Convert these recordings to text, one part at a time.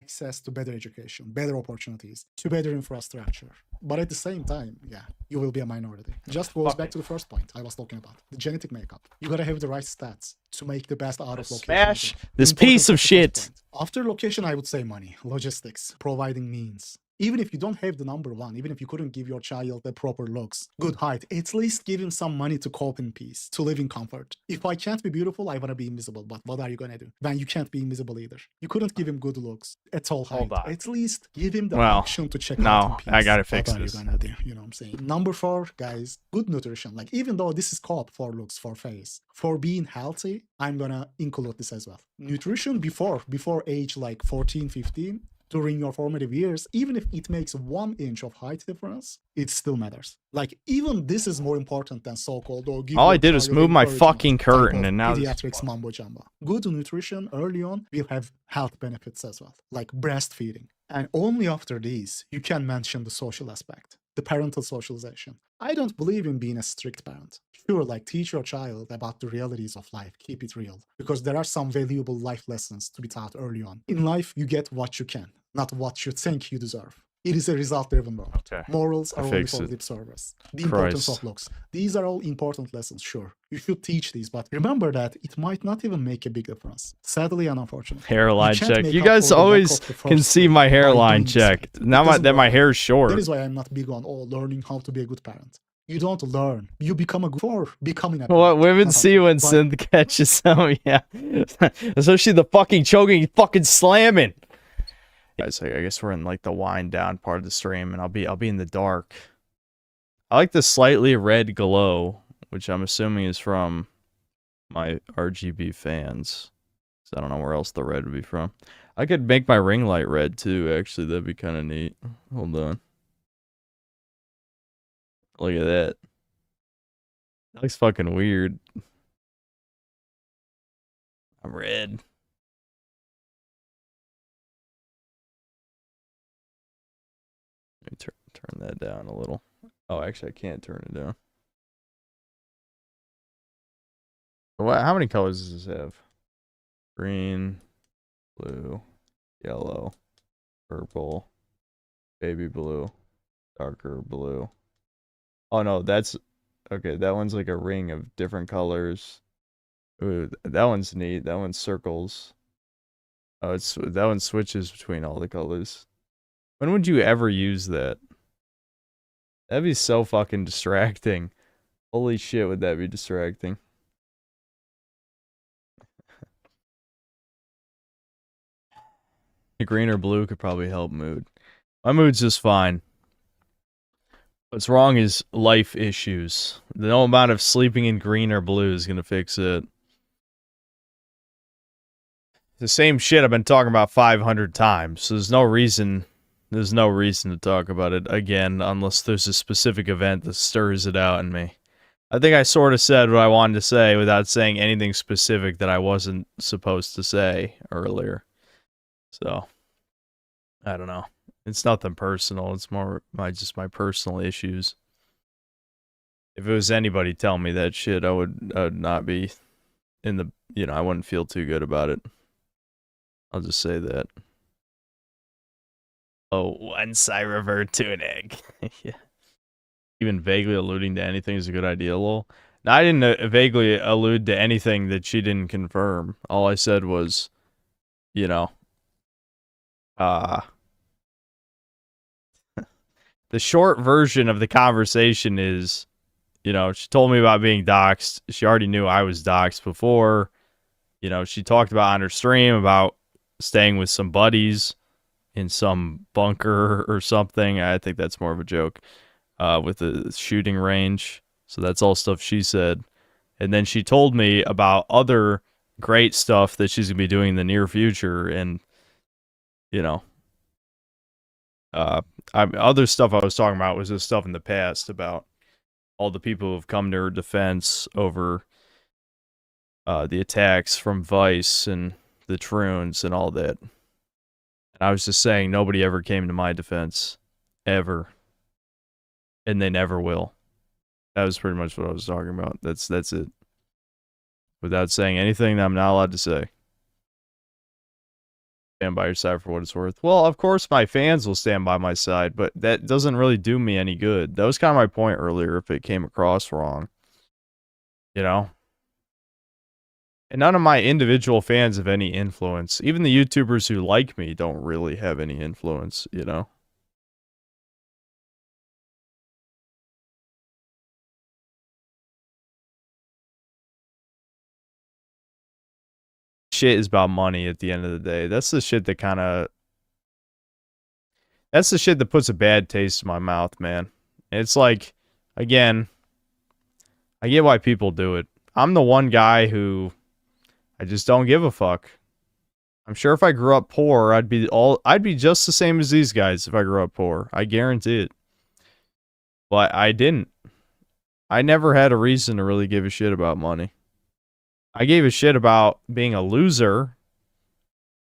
access to better education, better opportunities, to better infrastructure. But at the same time, yeah, you will be a minority. Just goes back to the first point I was talking about, the genetic makeup. You gotta have the right stats to make the best out of location. Smash this piece of shit. After location, I would say money, logistics, providing means. Even if you don't have the number one, even if you couldn't give your child the proper looks, good height, at least give him some money to cope in peace, to live in comfort. If I can't be beautiful, I want to be invisible. But what are you going to do when you can't be invisible either? You couldn't give him good looks, a tall height. At least give him the option to check out in peace. I got to fix this. What are you going to do? You know what I'm saying? Number 4, guys, good nutrition. Like, even though this is co-op for looks, for face, for being healthy, I'm going to include this as well. Nutrition before age like 14, 15, during your formative years, even if it makes 1 inch of height difference, it still matters. Like, even this is more important than so-called, all I did was move my fucking curtain and now pediatrics mumbo jumbo. Good nutrition early on will have health benefits as well, like breastfeeding. And only after these, you can mention the social aspect, the parental socialization. I don't believe in being a strict parent. Sure, like, teach your child about the realities of life, keep it real, because there are some valuable life lessons to be taught early on. In life, you get what you can, not what you think you deserve. It is a result-driven world. Okay. Morals are only for lip service. The importance of looks. These are all important lessons, sure. You should teach these, but remember that it might not even make a big difference. Sadly and unfortunately. Hairline check. You guys always can see my hairline check. Now that my hair is short. That is why I'm not big on learning how to be a good parent. You don't learn. You become a good for becoming a parent. What women see when synth catches them, yeah. Especially the fucking choking, fucking slamming. Guys, I guess we're in like the wind down part of the stream, and I'll be in the dark. I like the slightly red glow, which I'm assuming is from my RGB fans. So I don't know where else the red would be from. I could make my ring light red too, actually. That'd be kind of neat. Hold on. Look at that. That looks fucking weird. I'm red. Let me turn that down a little. Oh, actually, I can't turn it down. How many colors does this have? Green, blue, yellow, purple, baby blue, darker blue. Oh no, that's okay. That one's like a ring of different colors. Ooh, that one's neat. That one's circles. Oh, that one switches between all the colors. When would you ever use that? That'd be so fucking distracting. Holy shit, would that be distracting? Green or blue could probably help mood. My mood's just fine. What's wrong is life issues. No amount of sleeping in green or blue is gonna fix it. The same shit I've been talking about 500 times. So there's no reason to talk about it again unless there's a specific event that stirs it out in me. I think I sort of said what I wanted to say without saying anything specific that I wasn't supposed to say earlier. So, I don't know. It's nothing personal. It's more just my personal issues. If it was anybody telling me that shit, I would not be in the, I wouldn't feel too good about it. I'll just say that. Oh, once I revert to an egg. Yeah. Even vaguely alluding to anything is a good idea, lol. Now, I didn't vaguely allude to anything that she didn't confirm. All I said was, the short version of the conversation is, she told me about being doxxed. She already knew I was doxxed before. She talked about on her stream about staying with some buddies in some bunker or something. I think that's more of a joke with the shooting range. So that's all stuff she said. And then she told me about other great stuff that she's going to be doing in the near future. And, other stuff I was talking about was this stuff in the past about all the people who have come to her defense over the attacks from Vice and the Troons and all that. And I was just saying nobody ever came to my defense. Ever. And they never will. That was pretty much what I was talking about. That's it. Without saying anything that I'm not allowed to say. Stand by your side for what it's worth. Well, of course my fans will stand by my side, but that doesn't really do me any good. That was kind of my point earlier if it came across wrong. You know? And none of my individual fans have any influence. Even the YouTubers who like me don't really have any influence, you know? Shit is about money at the end of the day. That's the shit that kind of... That's the shit that puts a bad taste in my mouth, man. It's like, again, I get why people do it. I'm the one guy who... I just don't give a fuck. I'm sure if I grew up poor, I'd be just the same as these guys if I grew up poor. I guarantee it. But I didn't. I never had a reason to really give a shit about money. I gave a shit about being a loser,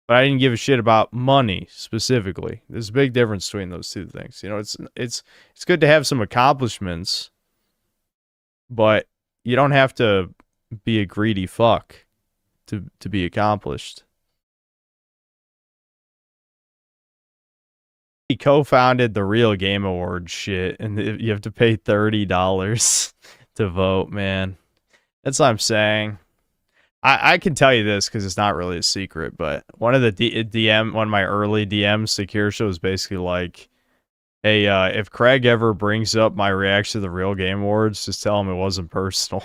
but I didn't give a shit about money specifically. There's a big difference between those two things. You know, it's good to have some accomplishments, but you don't have to be a greedy fuck to be accomplished. He co-founded the Real Game Awards shit, and you have to pay $30 to vote, man. That's what I'm saying. I can tell you this because it's not really a secret, but one of the one of my early DMs to Kirsha was basically like, hey, if Craig ever brings up my reaction to the Real Game Awards, just tell him it wasn't personal.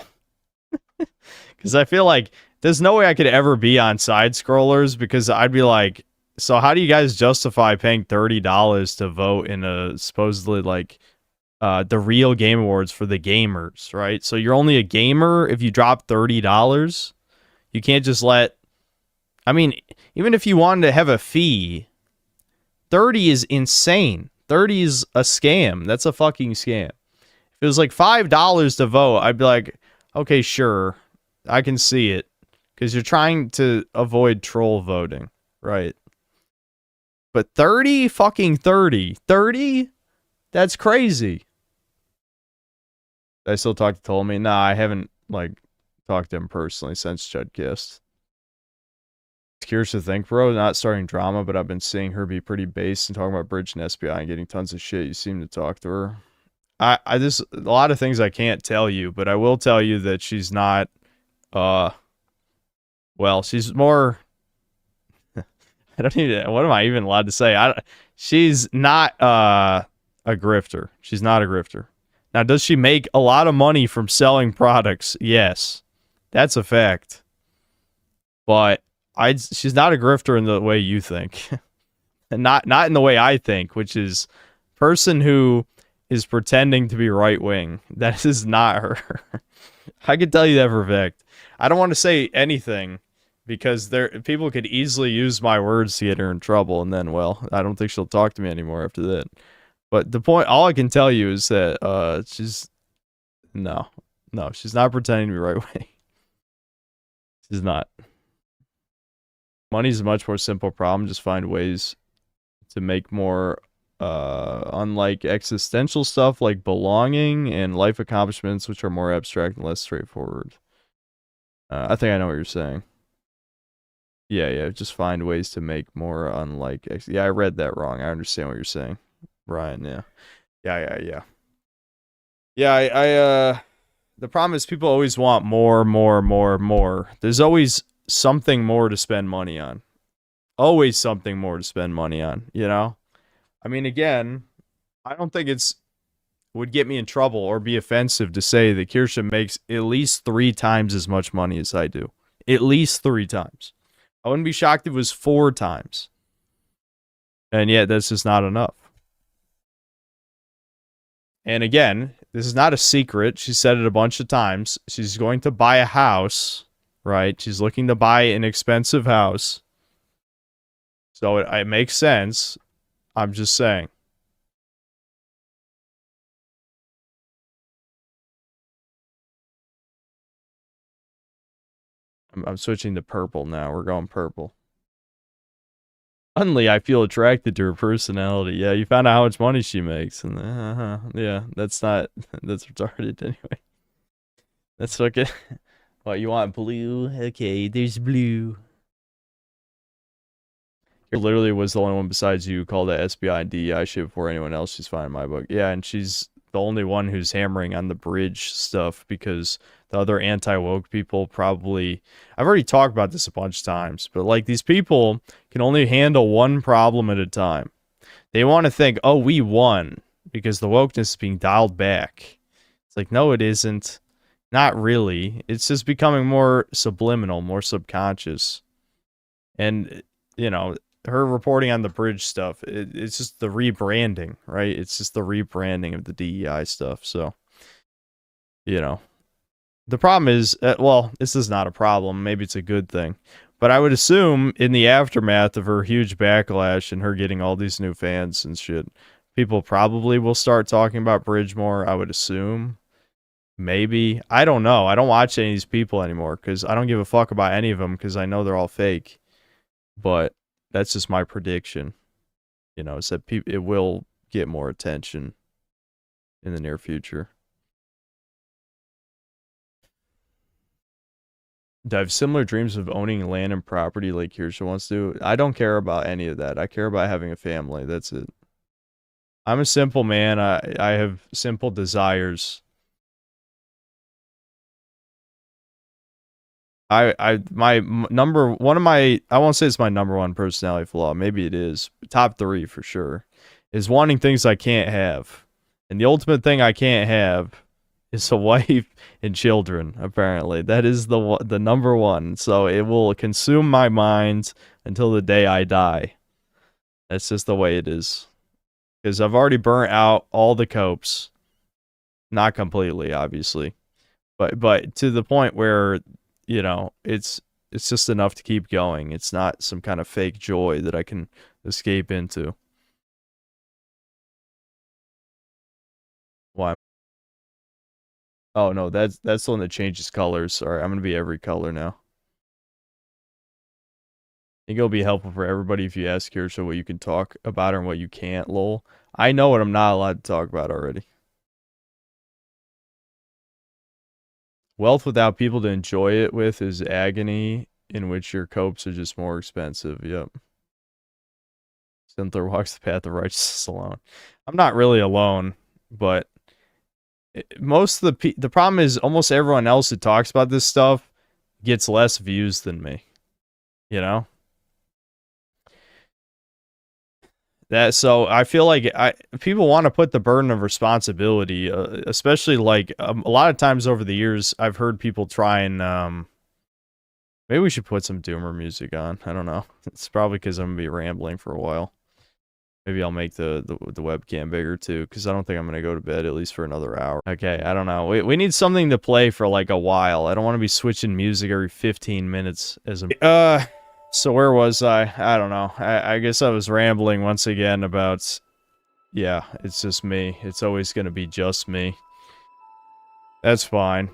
Because I feel like there's no way I could ever be on side scrollers because I'd be like, so how do you guys justify paying $30 to vote in a supposedly like the Real Game Awards for the gamers, right? So you're only a gamer if you drop $30. You can't just let... I mean, even if you wanted to have a fee, 30 is insane. 30 is a scam. That's a fucking scam. If it was like $5 to vote, I'd be like, okay, sure. I can see it. Because you're trying to avoid troll voting, right? But 30? Fucking 30. 30? That's crazy. I still talk to Ptolemy? Nah, I haven't, like, talked to him personally since Chudcast. Curious to think, bro. Not starting drama, but I've been seeing her be pretty based and talking about Bridge and SBI and getting tons of shit. You seem to talk to her. I just... A lot of things I can't tell you, but I will tell you that she's not, well, she's more... I don't even... What am I even allowed to say? She's not, a grifter. She's not a grifter. Now, does she make a lot of money from selling products? Yes. That's a fact. But she's not a grifter in the way you think. And not in the way I think, which is person who is pretending to be right-wing. That is not her. I can tell you that for a fact. I don't want to say anything because people could easily use my words to get her in trouble, and then, well, I don't think she'll talk to me anymore after that. But the point, all I can tell you is that she's... No, she's not pretending to be right-wing. She's not. Money's a much more simple problem. Just find ways to make more, unlike existential stuff like belonging and life accomplishments, which are more abstract and less straightforward. I think I know what you're saying. Yeah, just find ways to make more unlike... Yeah, I read that wrong. I understand what you're saying, Brian, yeah. Yeah. Yeah, the problem is people always want more. There's always something more to spend money on. Always something more to spend money on, you know? I mean, again, I don't think would get me in trouble or be offensive to say that Kirsha makes at least 3 times as much money as I do. At least 3 times. I wouldn't be shocked if it was 4 times. And yet, that's just not enough. And again, this is not a secret. She said it a bunch of times. She's going to buy a house, right? She's looking to buy an expensive house. So it makes sense. I'm just saying. I'm switching to purple now. We're going purple. Suddenly, I feel attracted to her personality. Yeah, you found out how much money she makes. And yeah, that's retarded anyway. That's fucking... What, you want blue? Okay, there's blue. literally was the only one besides you who called that SBI and DEI shit before anyone else. She's fine in my book. Yeah, and she's the only one who's hammering on the bridge stuff because the other anti-woke people probably... I've already talked about this a bunch of times, but like these people can only handle one problem at a time. They want to think, oh, we won because the wokeness is being dialed back. It's like, no, it isn't. Not really. It's just becoming more subliminal, more subconscious. And, you know, her reporting on the bridge stuff, it's just the rebranding, right? It's just the rebranding of the DEI stuff. So, you know, the problem is, well, this is not a problem. Maybe it's a good thing. But I would assume in the aftermath of her huge backlash and her getting all these new fans and shit, people probably will start talking about bridge more, I would assume. Maybe. I don't know. I don't watch any of these people anymore because I don't give a fuck about any of them because I know they're all fake. But that's just my prediction. You know, it's that it will get more attention in the near future. Do I have similar dreams of owning land and property like Kirsha wants to? I don't care about any of that. I care about having a family. That's it. I'm a simple man. I have simple desires. I won't say it's my number one personality flaw. Maybe it is. Top 3 for sure. Is wanting things I can't have. And the ultimate thing I can't have is a wife and children, apparently. That is the number one. So it will consume my mind until the day I die. That's just the way it is. Because I've already burnt out all the copes. Not completely, obviously. But to the point where, you know, it's just enough to keep going. It's not some kind of fake joy that I can escape into. Why? Oh no, that's the one that changes colors. Sorry, I'm gonna be every color now. I think it'll be helpful for everybody if you ask Kirsha what you can talk about her and what you can't, lol. I know what I'm not allowed to talk about already. Wealth without people to enjoy it with is agony, in which your copes are just more expensive. Yep. Simpler walks the path of righteousness alone. I'm not really alone, but most of the problem is almost everyone else who talks about this stuff gets less views than me. You know? So I feel like people want to put the burden of responsibility, especially like a lot of times over the years, I've heard people try and maybe we should put some doomer music on. I don't know. It's probably because I'm gonna be rambling for a while. Maybe I'll make the webcam bigger too, because I don't think I'm gonna go to bed at least for another hour. Okay, I don't know. We need something to play for like a while. I don't want to be switching music every 15 minutes as a. So where was I? I don't know. I guess I was rambling once again about, yeah, it's just me. It's always going to be just me. That's fine.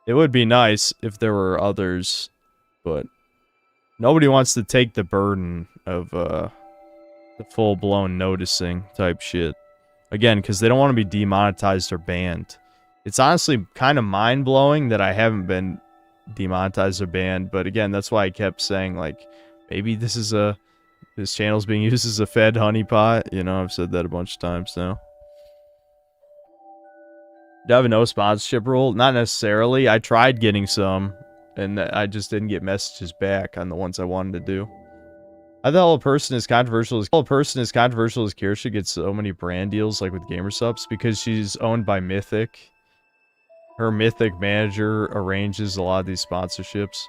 It would be nice if there were others, but nobody wants to take the burden of the full-blown noticing type shit. Again, because they don't want to be demonetized or banned. It's honestly kind of mind-blowing that I haven't been demonetized or banned, but again, that's why I kept saying, like, maybe this channel's being used as a fed honeypot. You know, I've said that a bunch of times now. Do I have a no sponsorship rule? Not necessarily. I tried getting some, and I just didn't get messages back on the ones I wanted to do. How the hell a person as controversial as Kirsha gets so many brand deals, like with GamerSups? Because she's owned by Mythic. Her Mythic manager arranges a lot of these sponsorships.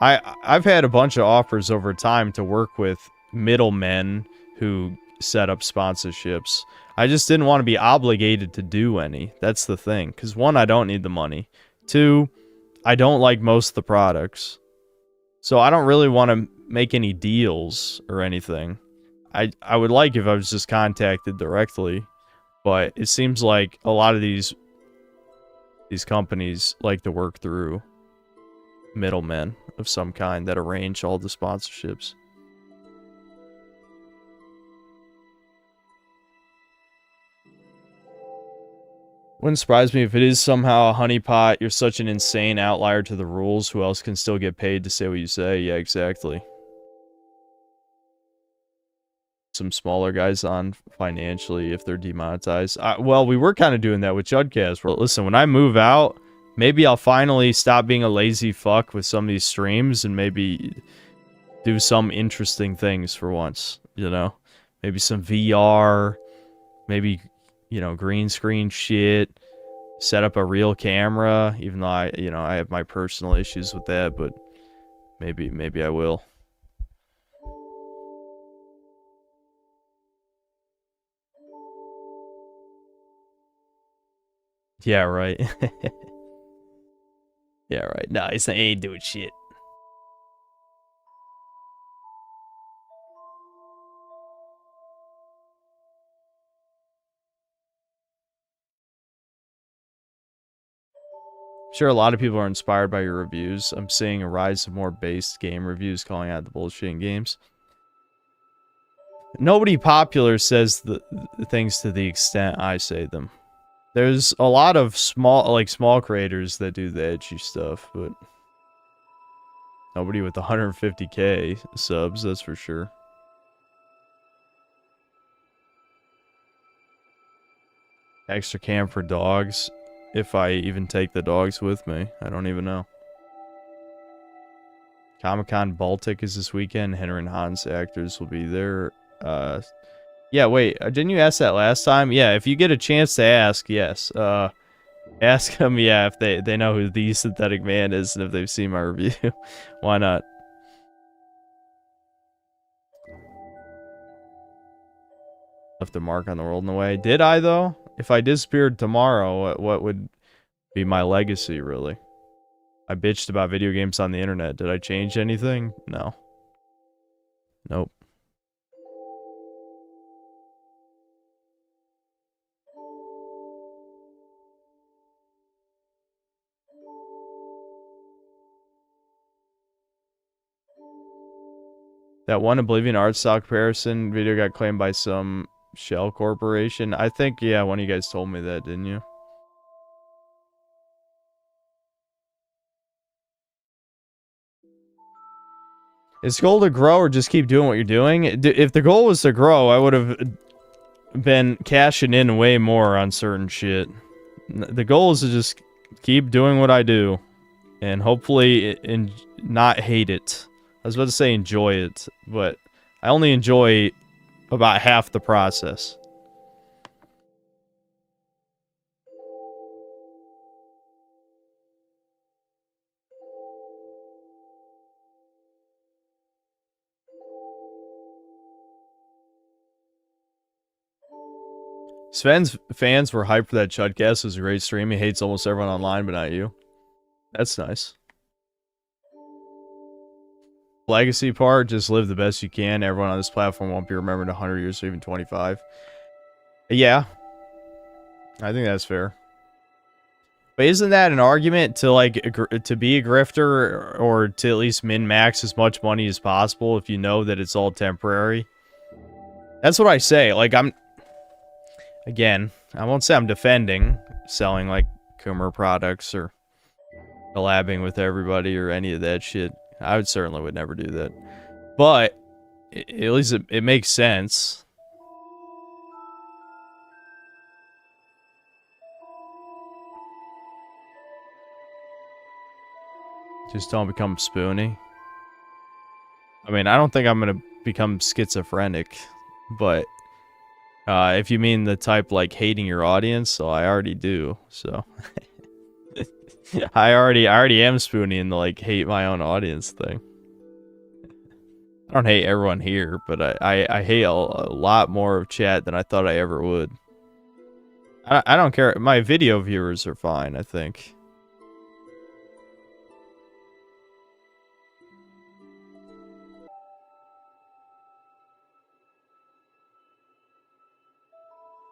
I've had a bunch of offers over time to work with middlemen who set up sponsorships. I just didn't want to be obligated to do any. That's the thing. Because 1, I don't need the money. 2, I don't like most of the products. So I don't really want to make any deals or anything. I would like if I was just contacted directly. But it seems like a lot of these companies like to work through middlemen of some kind that arrange all the sponsorships. Wouldn't surprise me if it is somehow a honeypot. You're such an insane outlier to the rules. Who else can still get paid to say what you say? Yeah, exactly. some smaller guys on financially if they're demonetized. Well, we were kind of doing that with Judcast. Well, listen, when I move out, maybe I'll finally stop being a lazy fuck with some of these streams and maybe do some interesting things for once, you know? Maybe some VR, maybe, you know, green screen shit, set up a real camera, even though I have my personal issues with that, but maybe I will. Yeah, right. Yeah, right. Nah, he ain't doing shit. Sure, a lot of people are inspired by your reviews. I'm seeing a rise of more based game reviews calling out the bullshit in games. Nobody popular says the things to the extent I say them. There's a lot of small creators that do the edgy stuff, but nobody with 150k subs, that's for sure. Extra cam for dogs. If I even take the dogs with me, I don't even know. Comic-Con Baltic is this weekend. Henry and Hans actors will be there. Yeah, wait, didn't you ask that last time? Yeah, if you get a chance to ask, yes. Ask them, yeah, if they know who the synthetic man is and if they've seen my review. Why not? Left a mark on the world in a way. Did I, though? If I disappeared tomorrow, what would be my legacy, really? I bitched about video games on the internet. Did I change anything? No. Nope. That one Oblivion art style comparison video got claimed by some shell corporation. I think, yeah, one of you guys told me that, didn't you? Is the goal to grow or just keep doing what you're doing? If the goal was to grow, I would have been cashing in way more on certain shit. The goal is to just keep doing what I do and hopefully not hate it. I was about to say enjoy it, but I only enjoy about half the process. Sven's fans were hyped for that Chudcast. It was a great stream. He hates almost everyone online, but not you. That's nice. Legacy part, just live the best you can. Everyone on this platform won't be remembered in 100 years or even 25. Yeah. I think that's fair. But isn't that an argument to, like, to be a grifter or to at least min-max as much money as possible if you know that it's all temporary? That's what I say. Like, again, I won't say I'm defending selling, like, Coomer products or collabing with everybody or any of that shit. I would never do that. But at least it makes sense. Just don't become spoony. I mean, I don't think I'm gonna become schizophrenic, but if you mean the type like hating your audience, so I already do. So I already am spoony in the like hate my own audience thing. I don't hate everyone here, but I hate a lot more of chat than I thought I ever would. I don't care. My video viewers are fine, I think.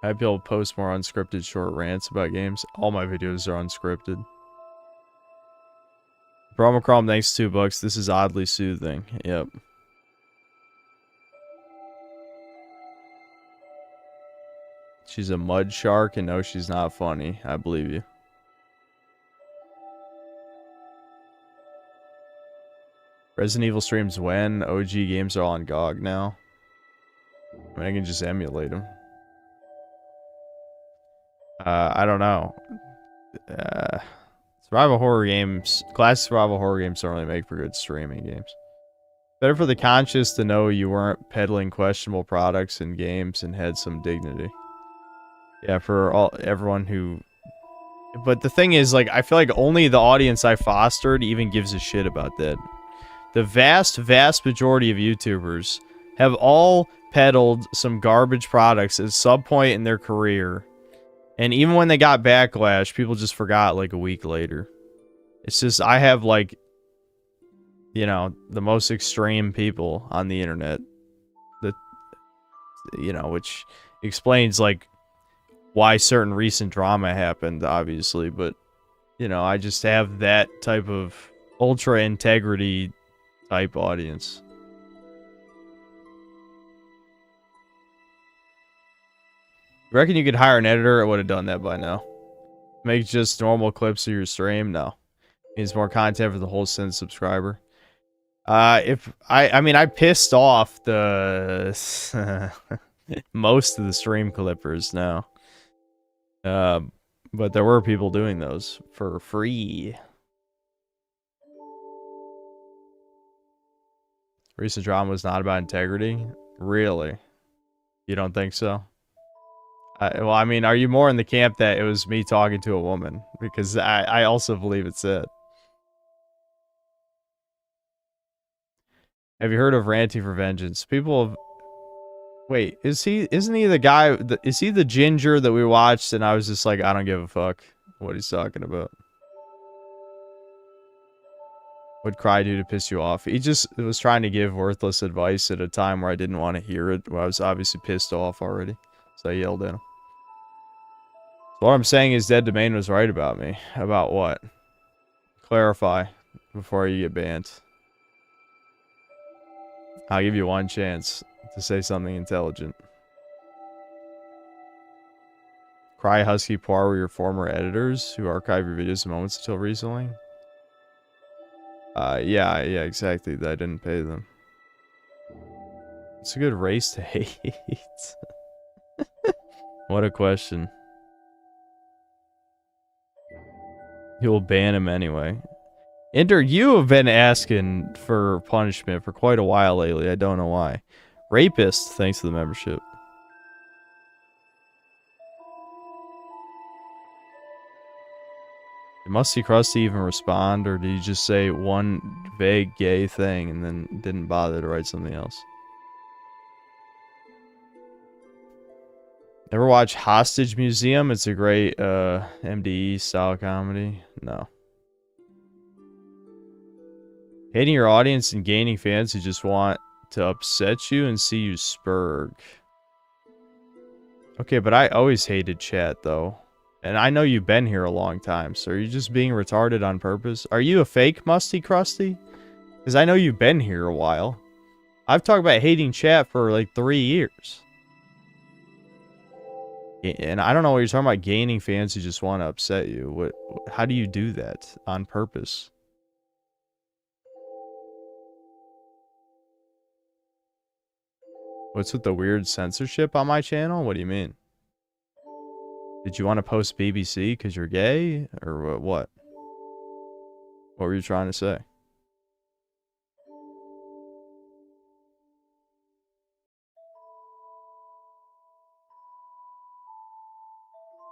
I hope you'll post more unscripted short rants about games. All my videos are unscripted. Bromocrom, thanks $2. This is oddly soothing. Yep. She's a mud shark, and no, she's not funny. I believe you. Resident Evil streams when? OG games are all on GOG now. I mean, I can just emulate him. I don't know. Survival horror games, classic survival horror games don't really make for good streaming games. Better for the conscious to know you weren't peddling questionable products and games and had some dignity. Yeah, for everyone who... But the thing is, like, I feel like only the audience I fostered even gives a shit about that. The vast, vast majority of YouTubers have all peddled some garbage products at some point in their career. And even when they got backlash, people just forgot like a week later. It's just, I have like, you know, the most extreme people on the internet. That, you know, which explains like why certain recent drama happened, obviously. But, you know, I just have that type of ultra integrity type audience. You reckon you could hire an editor? I would have done that by now. Make just normal clips of your stream? No. Means more content for the whole subscriber. If I mean, I pissed off the most of the stream clippers now. But there were people doing those for free. Recent drama was not about integrity? Really? You don't think so? Well, I mean, are you more in the camp that it was me talking to a woman? Because I also believe it's it. Have you heard of Ranting for Vengeance? People have... Wait, isn't he the guy... Is he the ginger that we watched and I was just like, I don't give a fuck what he's talking about? Would cry do to piss you off? He just was trying to give worthless advice at a time where I didn't want to hear it. Where I was obviously pissed off already. So I yelled at him. So what I'm saying is Dead Domain was right about me. About what? Clarify before you get banned. I'll give you one chance to say something intelligent. Cry, Husky, Poir were your former editors who archive your videos and moments until recently? Yeah, exactly. I didn't pay them. It's a good race to hate. What a question. You'll ban him anyway. Ender, you have been asking for punishment for quite a while lately. I don't know why. Rapist, thanks for the membership. Did Musty Krusty even respond, or did he just say one vague gay thing and then didn't bother to write something else? Ever watch Hostage Museum? It's a great MDE style comedy. No. Hating your audience and gaining fans who just want to upset you and see you spurg. Okay, but I always hated chat, though. And I know you've been here a long time, so are you just being retarded on purpose? Are you a fake Musty Krusty? Because I know you've been here a while. I've talked about hating chat for like 3 years. And I don't know what you're talking about, gaining fans who just want to upset you. How do you do that on purpose? What's with the weird censorship on my channel? What do you mean? Did you want to post BBC because you're gay? Or what? What were you trying to say?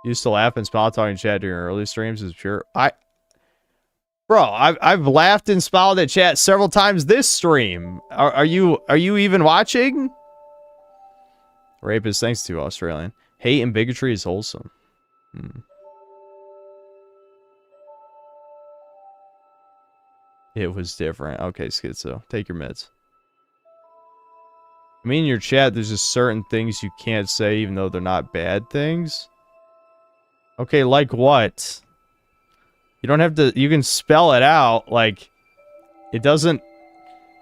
You used to laugh and smile talking chat during early streams is pure. Bro, I've laughed and smiled at chat several times this stream. Are you even watching? Rapist, thanks to Australian. Hate and bigotry is wholesome. It was different. Okay, Schizo. Take your meds. I mean, in your chat, there's just certain things you can't say even though they're not bad things. Okay, like what? You don't have to... You can spell it out. Like, it doesn't...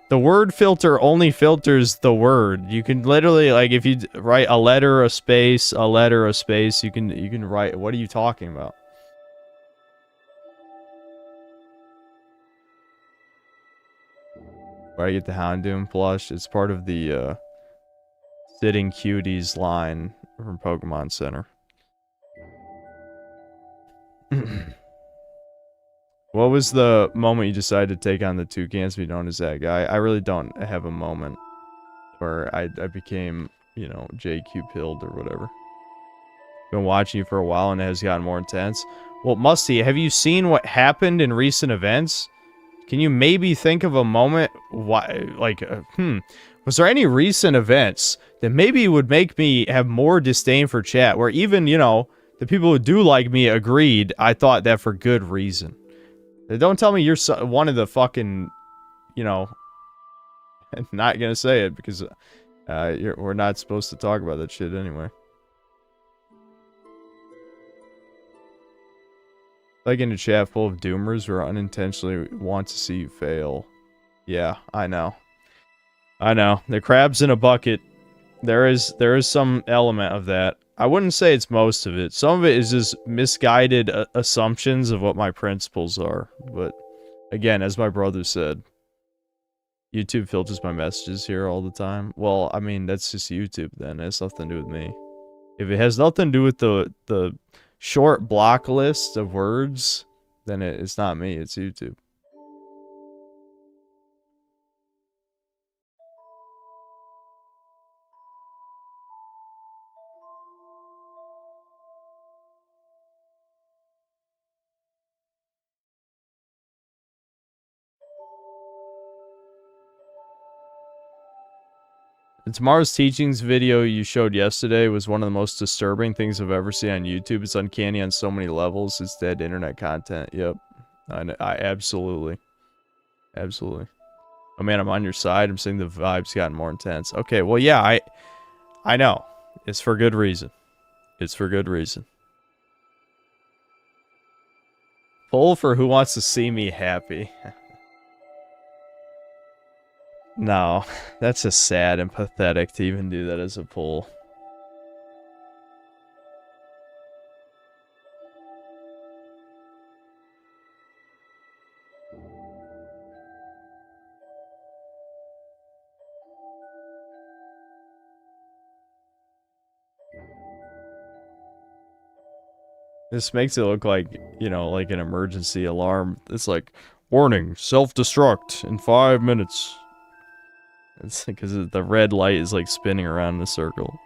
The word filter only filters the word. You can literally, like, if you write a letter, a space, you can write... What are you talking about? Where I get the Houndoom plush. It's part of the, Sitting cuties line from Pokemon Center. What was the moment you decided to take on the toucans to be known as that guy? I really don't have a moment where I became, you know, JQ pilled or whatever. Been watching you for a while and it has gotten more intense. Well, Musty, have you seen what happened in recent events? Can you maybe think of a moment why, like, was there any recent events that maybe would make me have more disdain for chat, where even, you know, the people who do like me agreed I thought that for good reason? Don't tell me you're one of the fucking, you know, I'm not gonna say it because we're not supposed to talk about that shit anyway. Like in a chat full of doomers who unintentionally want to see you fail. Yeah, I know. I know. The crab's in a bucket. There is some element of that. I wouldn't say it's most of it. Some of it is just misguided assumptions of what my principles are. But again, as my brother said, YouTube filters my messages here all the time. Well, I mean, that's just YouTube then. It has nothing to do with me. If it has nothing to do with the short block list of words, then it's not me, it's YouTube. The Tomorrow's Teachings video you showed yesterday was one of the most disturbing things I've ever seen on YouTube. It's uncanny on so many levels. It's dead internet content. Yep. I absolutely. Absolutely. Oh man, I'm on your side. I'm saying the vibe's gotten more intense. Okay, well yeah, I know. It's for good reason. It's for good reason. Poll for who wants to see me happy. No, that's just sad and pathetic to even do that as a poll. This makes it look like, you know, like an emergency alarm. It's like, warning, self-destruct in 5 minutes. It's because the red light is like spinning around in a circle.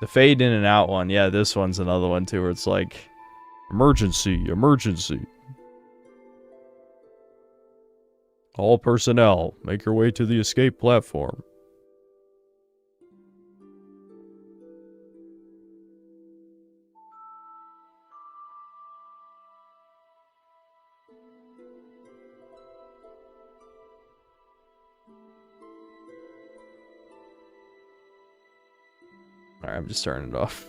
The fade in and out one, yeah, this one's another one too, where it's like, emergency, emergency. All personnel, make your way to the escape platform. Alright, I'm just turning it off.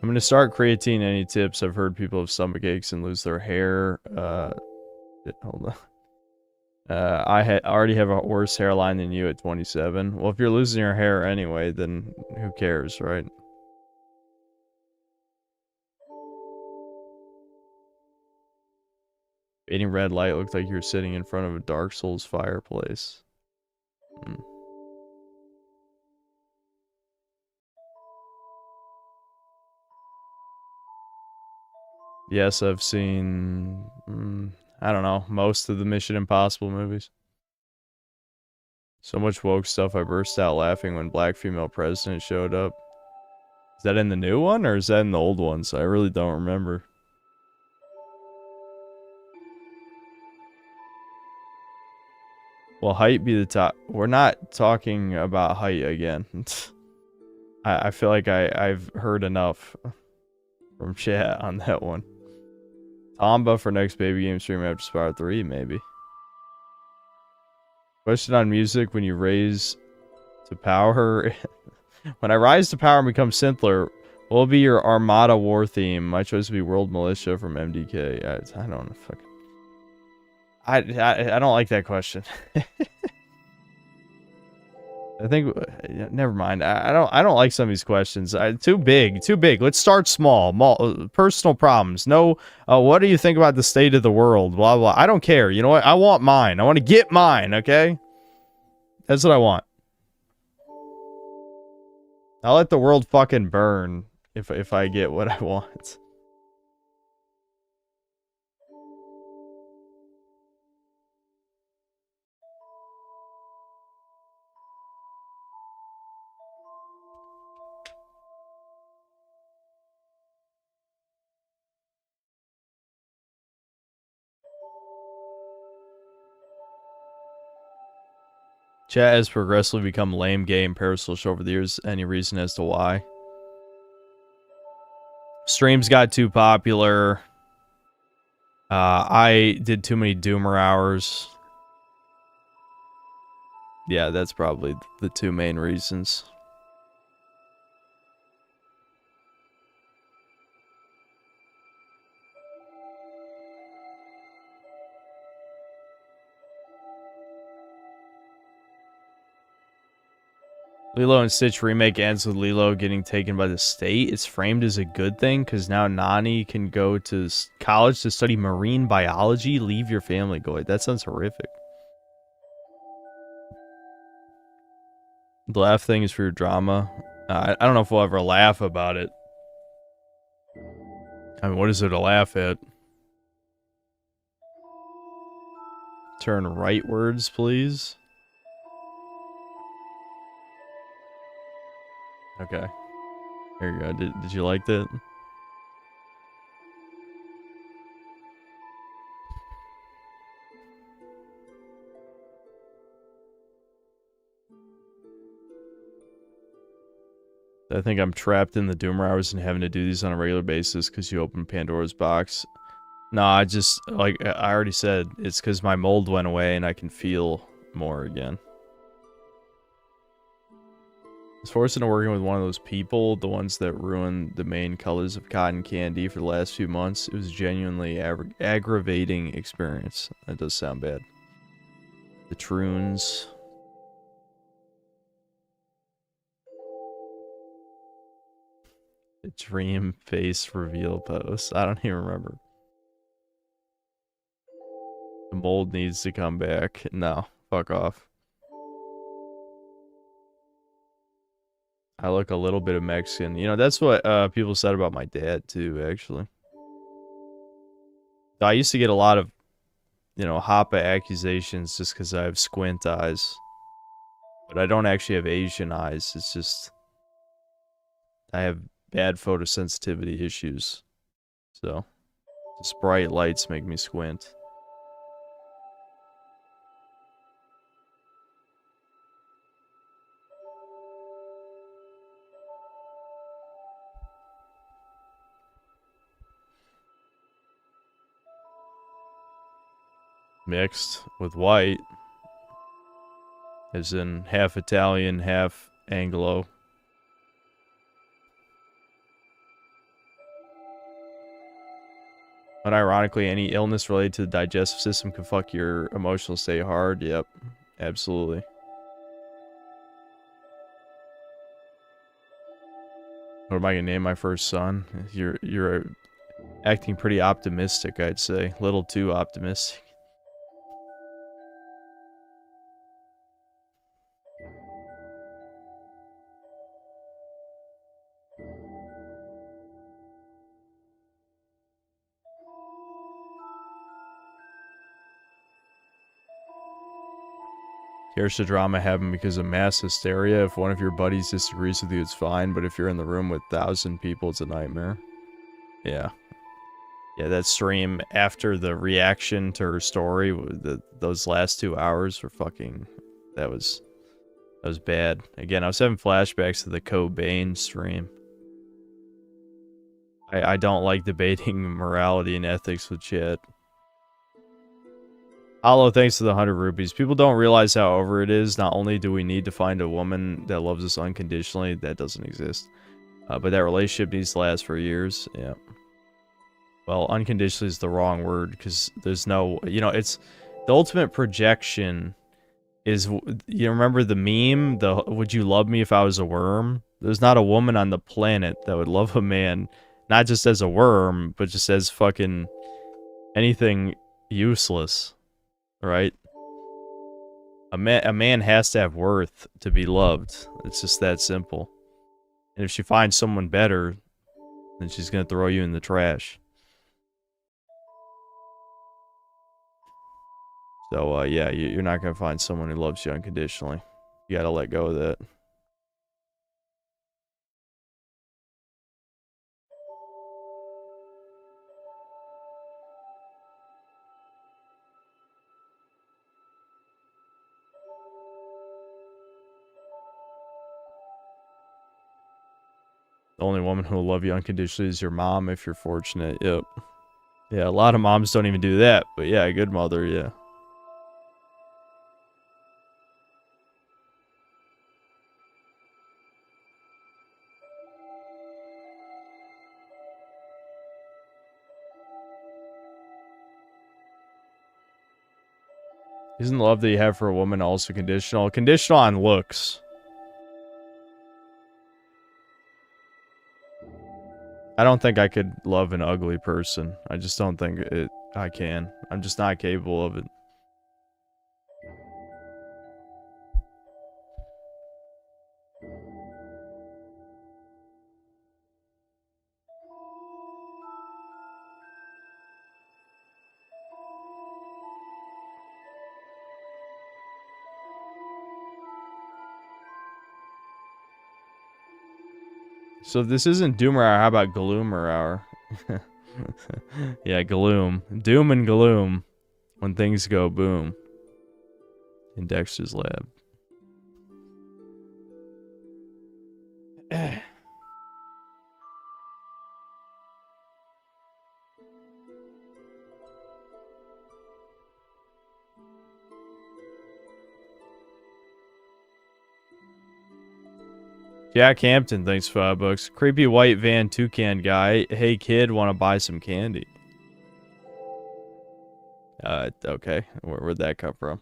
I'm gonna start creatine. Any tips? I've heard people have stomach aches and lose their hair. Hold on. I already have a worse hairline than you at 27. Well, if you're losing your hair anyway, then who cares, right? Eating red light looked like you were sitting in front of a Dark Souls fireplace. Yes, I've seen, I don't know, most of the Mission Impossible movies. So much woke stuff, I burst out laughing when black female president showed up. Is that in the new one, or is that in the old ones? I really don't remember. Will height be the top? We're not talking about height again. I feel like I've heard enough from chat on that one. Tomba for next baby game stream after Spire 3, maybe. Question on music: when you raise to power, when I rise to power and become Synthler, what will be your Armada war theme? My choice would be World Militia from MDK. I don't know. Fuck. I don't like that question. I think never mind. I don't like some of these questions. Too big. Let's start small. Personal problems. No. What do you think about the state of the world? Blah blah. I don't care. You know what? I want mine. I want to get mine. Okay. That's what I want. I'll let the world fucking burn if I get what I want. Chat has progressively become lame, gay, and parasocial over the years. Any reason as to why? Streams got too popular. I did too many doomer hours. Yeah, that's probably the two main reasons. Lilo and Stitch remake ends with Lilo getting taken by the state. It's framed as a good thing because now Nani can go to college to study marine biology. Leave your family, go. That sounds horrific. The laugh thing is for your drama. I don't know if we'll ever laugh about it. I mean, what is there to laugh at? Turn rightwards, please. Okay. Here you go. Did you like that? I think I'm trapped in the doomer hours and having to do these on a regular basis because you open Pandora's box. No, I just, like I already said, it's because my mold went away and I can feel more again. I was forced into working with one of those people, the ones that ruined the main colors of cotton candy for the last few months. It was a genuinely aggravating experience. That does sound bad. The Troons. The dream face reveal post. I don't even remember. The mold needs to come back. No, fuck off. I look a little bit of Mexican. You know, that's what people said about my dad, too, actually. I used to get a lot of, you know, Hapa accusations just because I have squint eyes. But I don't actually have Asian eyes. It's just, I have bad photosensitivity issues. So, just bright lights make me squint. Mixed with white. As in half Italian, half Anglo. Unironically, any illness related to the digestive system can fuck your emotional state hard. Yep, absolutely. What am I gonna name my first son? You're acting pretty optimistic, I'd say. A little too optimistic. Here's the drama happen because of mass hysteria. If one of your buddies disagrees with you, it's fine. But if you're in the room with 1,000 people, it's a nightmare. Yeah. Yeah, that stream after the reaction to her story, those last 2 hours were fucking... That was bad. Again, I was having flashbacks to the Cobain stream. I don't like debating morality and ethics with chat. Hollow, thanks to the 100 rupees. People don't realize how over it is. Not only do we need to find a woman that loves us unconditionally, that doesn't exist. But that relationship needs to last for years. Yeah. Well, unconditionally is the wrong word, because there's no... You know, it's... The ultimate projection is, you remember the meme, the would you love me if I was a worm? There's not a woman on the planet that would love a man, not just as a worm, but just as fucking anything useless, right? A man has to have worth to be loved. It's just that simple. And if she finds someone better, then she's gonna throw you in the trash. So, yeah, you're not gonna find someone who loves you unconditionally. You gotta let go of that. The only woman who will love you unconditionally is your mom if you're fortunate. Yep. Yeah, a lot of moms don't even do that, but yeah, a good mother, yeah. Isn't the love that you have for a woman also conditional? Conditional on looks. I don't think I could love an ugly person. I just don't think I can. I'm just not capable of it. So if this isn't Doomer Hour, how about Gloomer Hour? Yeah, gloom. Doom and gloom. When things go boom. In Dexter's lab. Jack Hampton, thanks for $5. Creepy white van toucan guy. Hey kid, wanna buy some candy? Okay. Where'd that come from?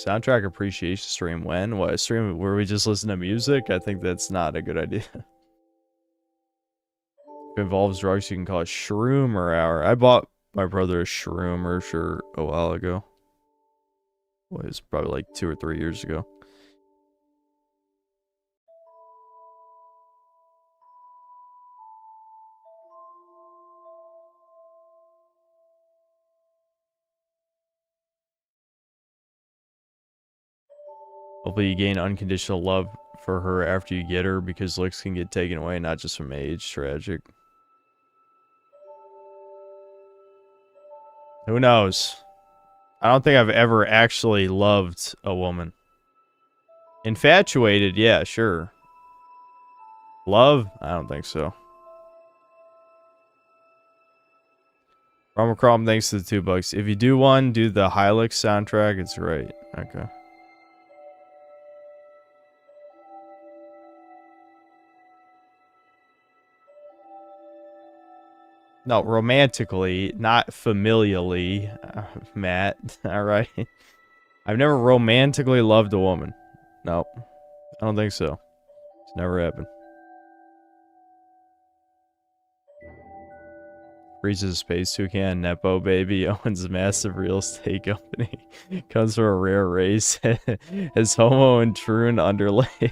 Soundtrack appreciation stream when? What, a stream where we just listen to music? I think that's not a good idea. If it involves drugs, you can call it Shroomer Hour. I bought my brother a Shroomer shirt a while ago. Well, it was probably like 2 or 3 years ago. Hopefully you gain unconditional love for her after you get her, because looks can get taken away, not just from age. Tragic. Who knows? I don't think I've ever actually loved a woman. Infatuated, yeah, sure. Love? I don't think so. Romacrom, thanks to the $2. If you do one, do the Hilux soundtrack. It's right. Okay. No, romantically, not familially, Matt. All right. I've never romantically loved a woman. Nope. I don't think so. It's never happened. Reaches space toucan, Nepo baby, owns a massive real estate company. Comes from a rare race. Has homo and troon underlays.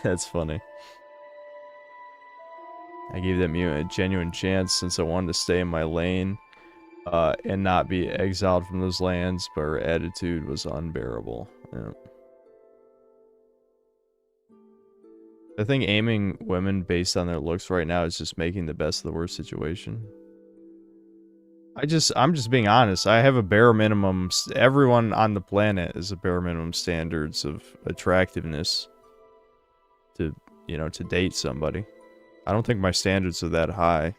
That's funny. I gave that mutant a genuine chance since I wanted to stay in my lane and not be exiled from those lands, but her attitude was unbearable. Yeah. I think aiming women based on their looks right now is just making the best of the worst situation. I'm just being honest. I have a bare minimum. Everyone on the planet is a bare minimum standards of attractiveness to, to date somebody. I don't think my standards are that high.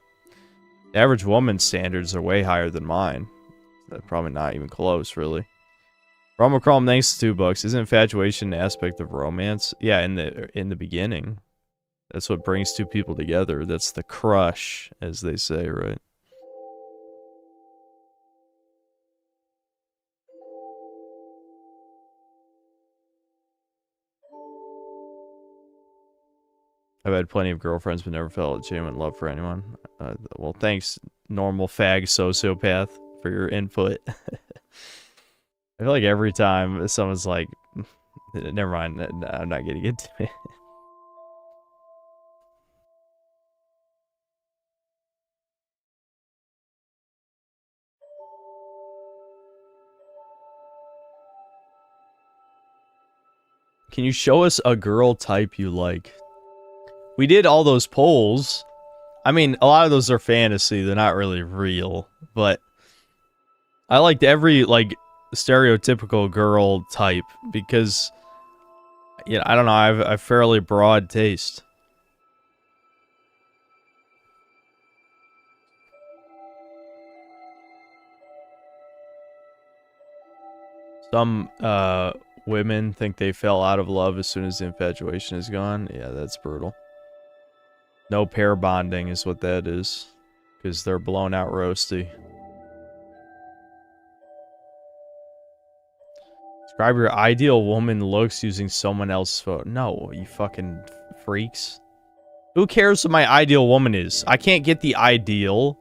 The average woman's standards are way higher than mine. That's probably not even close, really. Romacrom, thanks to $2. Isn't infatuation an aspect of romance? Yeah, in the beginning. That's what brings two people together. That's the crush, as they say, right? I've had plenty of girlfriends but never felt genuine love for anyone. Well, thanks, normal fag sociopath, for your input. I feel like every time someone's like, never mind, I'm not getting into it. Can you show us a girl type you like? We did all those polls. I mean, a lot of those are fantasy. They're not really real. But I liked every, like, stereotypical girl type because, yeah, I don't know, I have a fairly broad taste. Some, women think they fell out of love as soon as the infatuation is gone. Yeah, that's brutal. No pair bonding is what that is. Because they're blown out roasty. Describe your ideal woman looks using someone else's photo. No, you fucking freaks. Who cares what my ideal woman is? I can't get the ideal.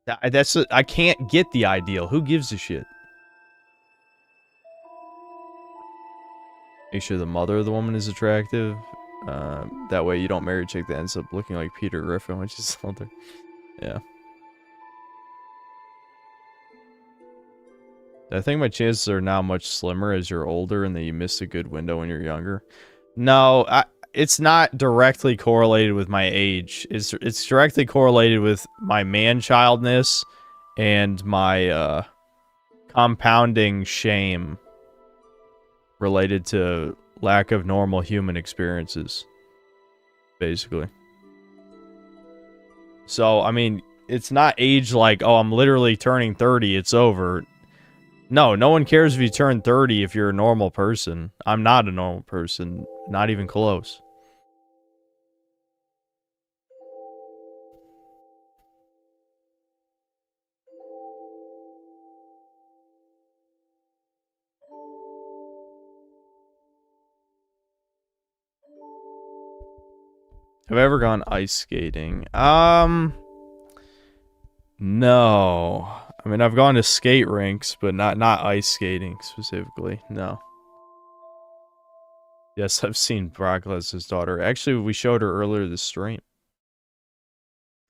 I can't get the ideal. Who gives a shit? Make sure the mother of the woman is attractive. That way you don't marry a chick that ends up looking like Peter Griffin, which is older. Yeah. I think my chances are now much slimmer as you're older and that you missed a good window when you're younger. No, it's not directly correlated with my age. It's directly correlated with my man-childness and my compounding shame related to lack of normal human experiences, basically. So, I mean, it's not age like, oh, I'm literally turning 30, it's over. No, no one cares if you turn 30 if you're a normal person. I'm not a normal person, not even close. Have I ever gone ice skating? No. I mean, I've gone to skate rinks, but not ice skating specifically. No. Yes, I've seen Brock Lesnar's daughter. Actually, we showed her earlier this stream.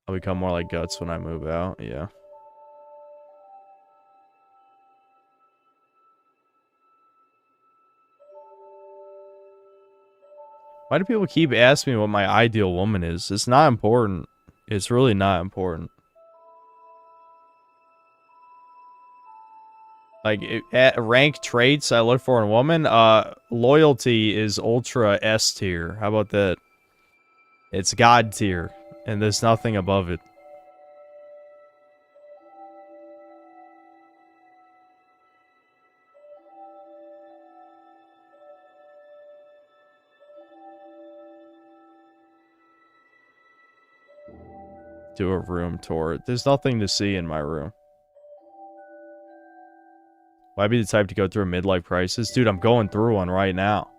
I'll become more like Guts when I move out. Yeah. Why do people keep asking me what my ideal woman is? It's not important. It's really not important. Like, at rank traits I look for in a woman, loyalty is ultra S tier. How about that? It's God tier, and there's nothing above it. Do a room tour. There's nothing to see in my room. Would I be the type to go through a midlife crisis? Dude, I'm going through one right now.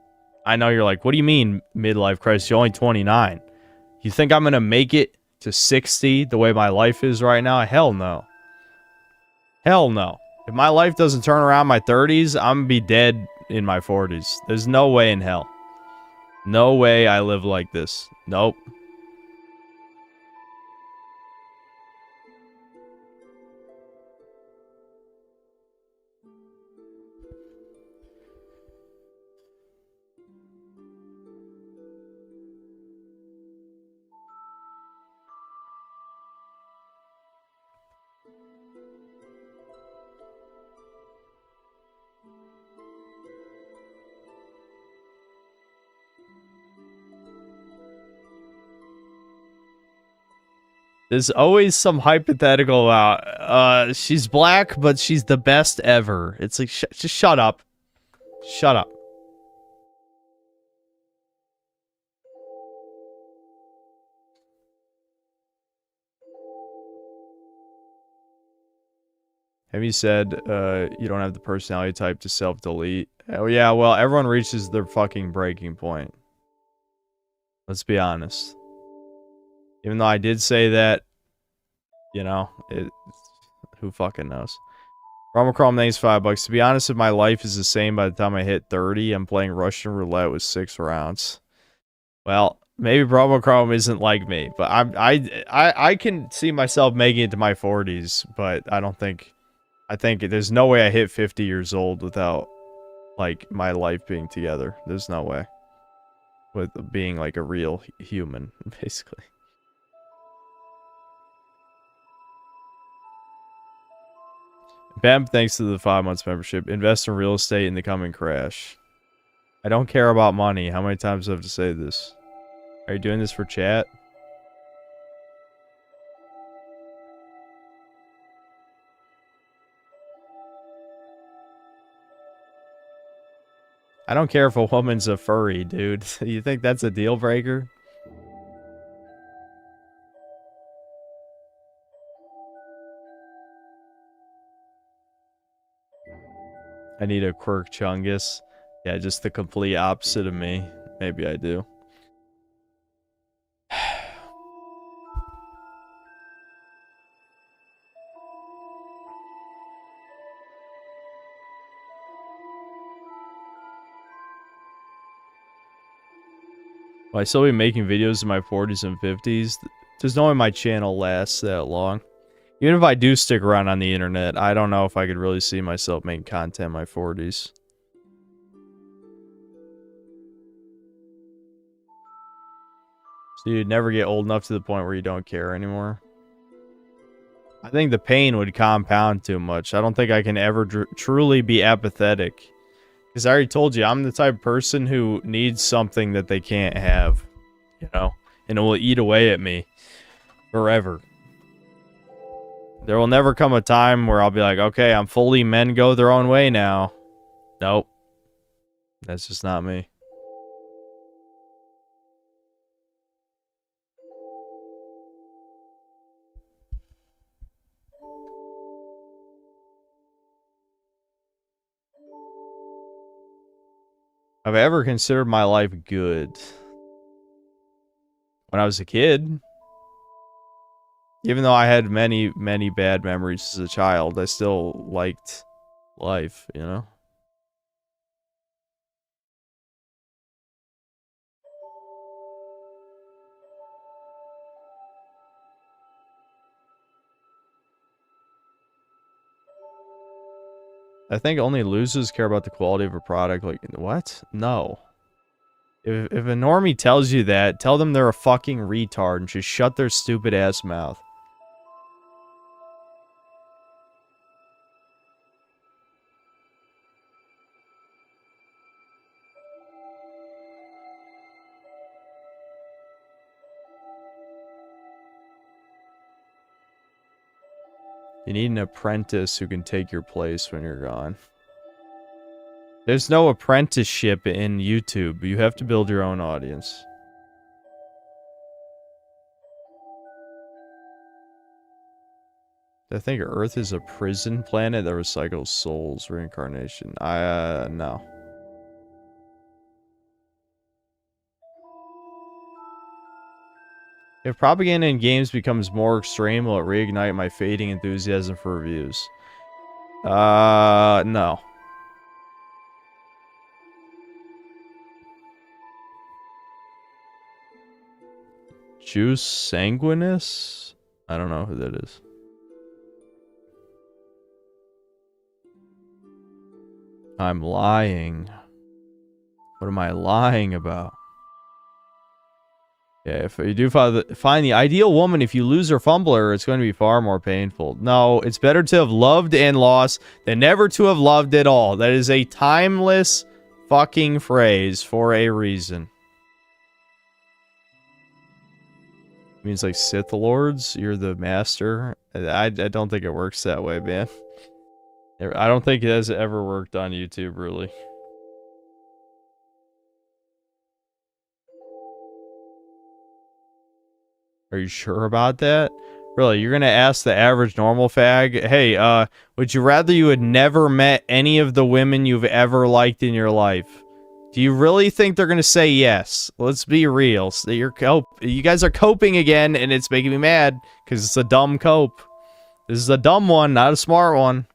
I know you're like, what do you mean midlife crisis? You're only 29. You think I'm going to make it to 60 the way my life is right now? Hell no. Hell no. If my life doesn't turn around my 30s, I'm going to be dead in my 40s. There's no way in hell. No way I live like this. Nope. There's always some hypothetical about, she's black, but she's the best ever. It's like, just shut up. Shut up. Have you said you don't have the personality type to self-delete? Oh yeah, well, everyone reaches their fucking breaking point. Let's be honest. Even though I did say that, you know, who fucking knows? Chrome, thanks $5. To be honest, if my life is the same by the time I hit 30, I'm playing Russian roulette with 6 rounds. Well, maybe Chrome isn't like me, but I can see myself making it to my 40s, but I think there's no way I hit 50 years old without like my life being together. There's no way. With being like a real human, basically. Bam, thanks to the 5 months membership. Invest in real estate in the coming crash. I don't care about money. How many times do I have to say this? Are you doing this for chat? I don't care if a woman's a furry, dude. You think that's a deal breaker? I need a quirk chungus. Yeah, just the complete opposite of me. Maybe I do. Will I still be making videos in my 40s and 50s? There's no way my channel lasts that long. Even if I do stick around on the internet, I don't know if I could really see myself making content in my 40s. So you'd never get old enough to the point where you don't care anymore? I think the pain would compound too much. I don't think I can ever truly be apathetic. Because I already told you, I'm the type of person who needs something that they can't have. You know? And it will eat away at me. Forever. There will never come a time where I'll be like, okay, I'm fully men go their own way now. Nope. That's just not me. Have I ever considered my life good? When I was a kid. Even though I had many, many bad memories as a child, I still liked life, you know? I think only losers care about the quality of a product. Like, what? No. If a normie tells you that, tell them they're a fucking retard and just shut their stupid ass mouth. You need an apprentice who can take your place when you're gone. There's no apprenticeship in YouTube. You have to build your own audience. I think Earth is a prison planet that recycles souls, reincarnation. No. If propaganda in games becomes more extreme, will it reignite my fading enthusiasm for reviews? No. Juice Sanguinus? I don't know who that is. I'm lying. What am I lying about? Yeah, if you do find the ideal woman, if you lose or fumble her, it's going to be far more painful. No, it's better to have loved and lost than never to have loved at all. That is a timeless fucking phrase for a reason. It means like Sith Lords, you're the master. I don't think it works that way, man. I don't think it has ever worked on YouTube, really. Are you sure about that? Really, you're gonna ask the average normal fag, hey, would you rather you had never met any of the women you've ever liked in your life? Do you really think they're gonna say yes? Let's be real. So you guys are coping again, and it's making me mad because it's a dumb cope. This is a dumb one, not a smart one.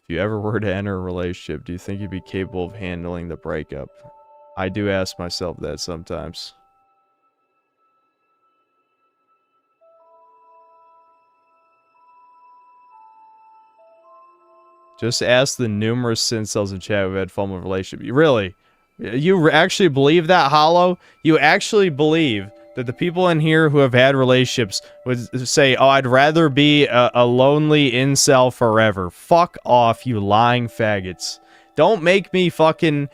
If you ever were to enter a relationship, do you think you'd be capable of handling the breakup? I do ask myself that sometimes. Just ask the numerous incels in chat who've had fun with relationship. Really? You actually believe that, Hollow? You actually believe that the people in here who have had relationships would say, oh, I'd rather be a lonely incel forever. Fuck off, you lying faggots. Don't make me fucking...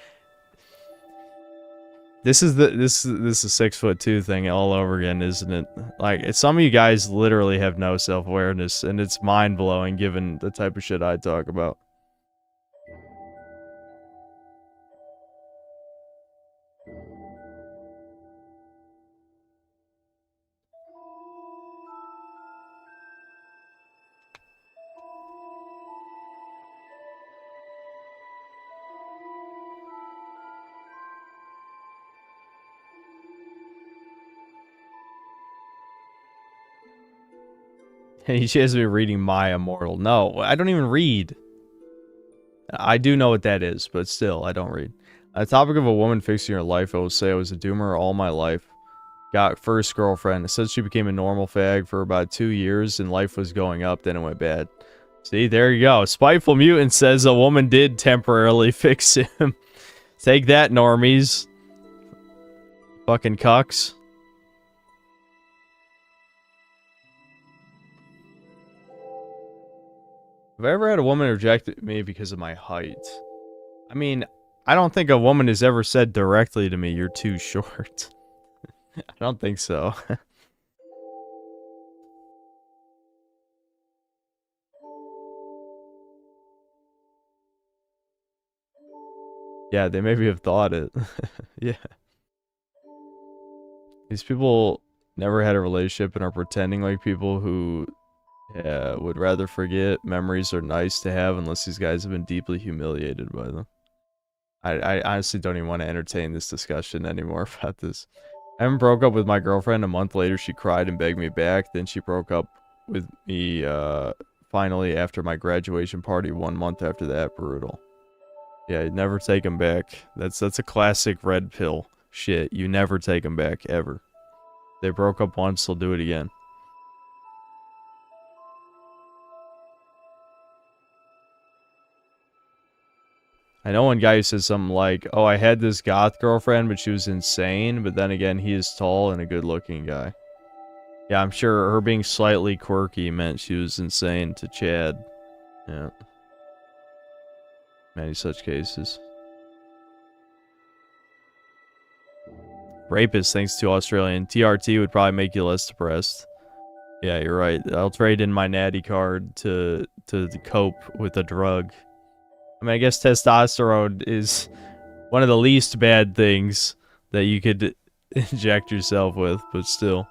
This is 6'2" thing all over again, isn't it? Like, some of you guys literally have no self-awareness, and it's mind-blowing given the type of shit I talk about. He has me reading My Immortal. No, I don't even read. I do know what that is, but still, I don't read. On the topic of a woman fixing her life, I will say I was a doomer all my life. Got first girlfriend. It says she became a normal fag for about 2 years and life was going up, then it went bad. See, there you go. Spiteful Mutant says a woman did temporarily fix him. Take that, normies. Fucking cucks. Have I ever had a woman reject me because of my height? I mean, I don't think a woman has ever said directly to me, you're too short. I don't think so. Yeah, they maybe have thought it. Yeah. These people never had a relationship and are pretending like people who would rather forget. Memories are nice to have unless these guys have been deeply humiliated by them. I honestly don't even want to entertain this discussion anymore about this. I haven't broke up with my girlfriend. A month later, she cried and begged me back. Then she broke up with me finally after my graduation party 1 month after that. Brutal. Yeah, never take them back. That's a classic red pill shit. You never take them back, ever. They broke up once, they'll do it again. I know one guy who says something like, oh, I had this goth girlfriend, but she was insane. But then again, he is tall and a good-looking guy. Yeah, I'm sure her being slightly quirky meant she was insane to Chad. Yeah. Many such cases. Rapist, thanks to Australian. TRT would probably make you less depressed. Yeah, you're right. I'll trade in my natty card to cope with a drug. I mean, I guess testosterone is one of the least bad things that you could inject yourself with, but still.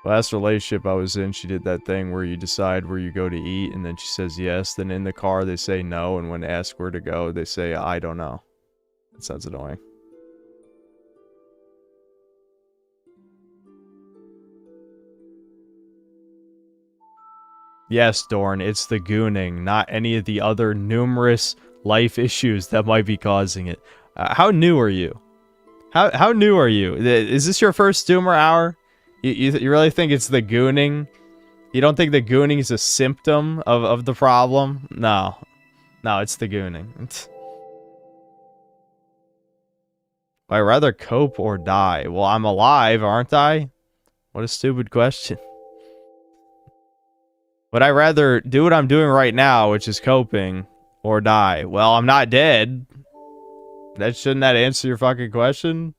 Last relationship I was in, she did that thing where you decide where you go to eat, and then she says yes, then in the car they say no, and when asked where to go, they say, I don't know. That sounds annoying. Yes, Dorn, it's the gooning, not any of the other numerous life issues that might be causing it. How new are you? How new are you? Is this your first Doomer hour? You really think it's the gooning? You don't think the gooning is a symptom of the problem? No. No, it's the gooning. I'd rather cope or die. Well, I'm alive, aren't I? What a stupid question. Would I rather do what I'm doing right now, which is coping, or die? Well, I'm not dead. Shouldn't that answer your fucking question?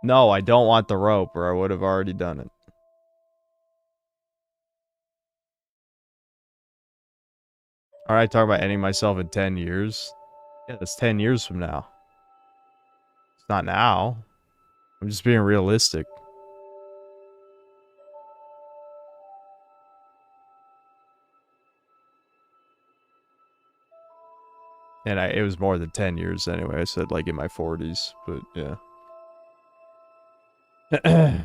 No, I don't want the rope, or I would have already done it. Alright, talk about ending myself in 10 years. Yeah, that's 10 years from now. It's not now. I'm just being realistic. And it was more than 10 years anyway. I said like in my 40s, but yeah. Have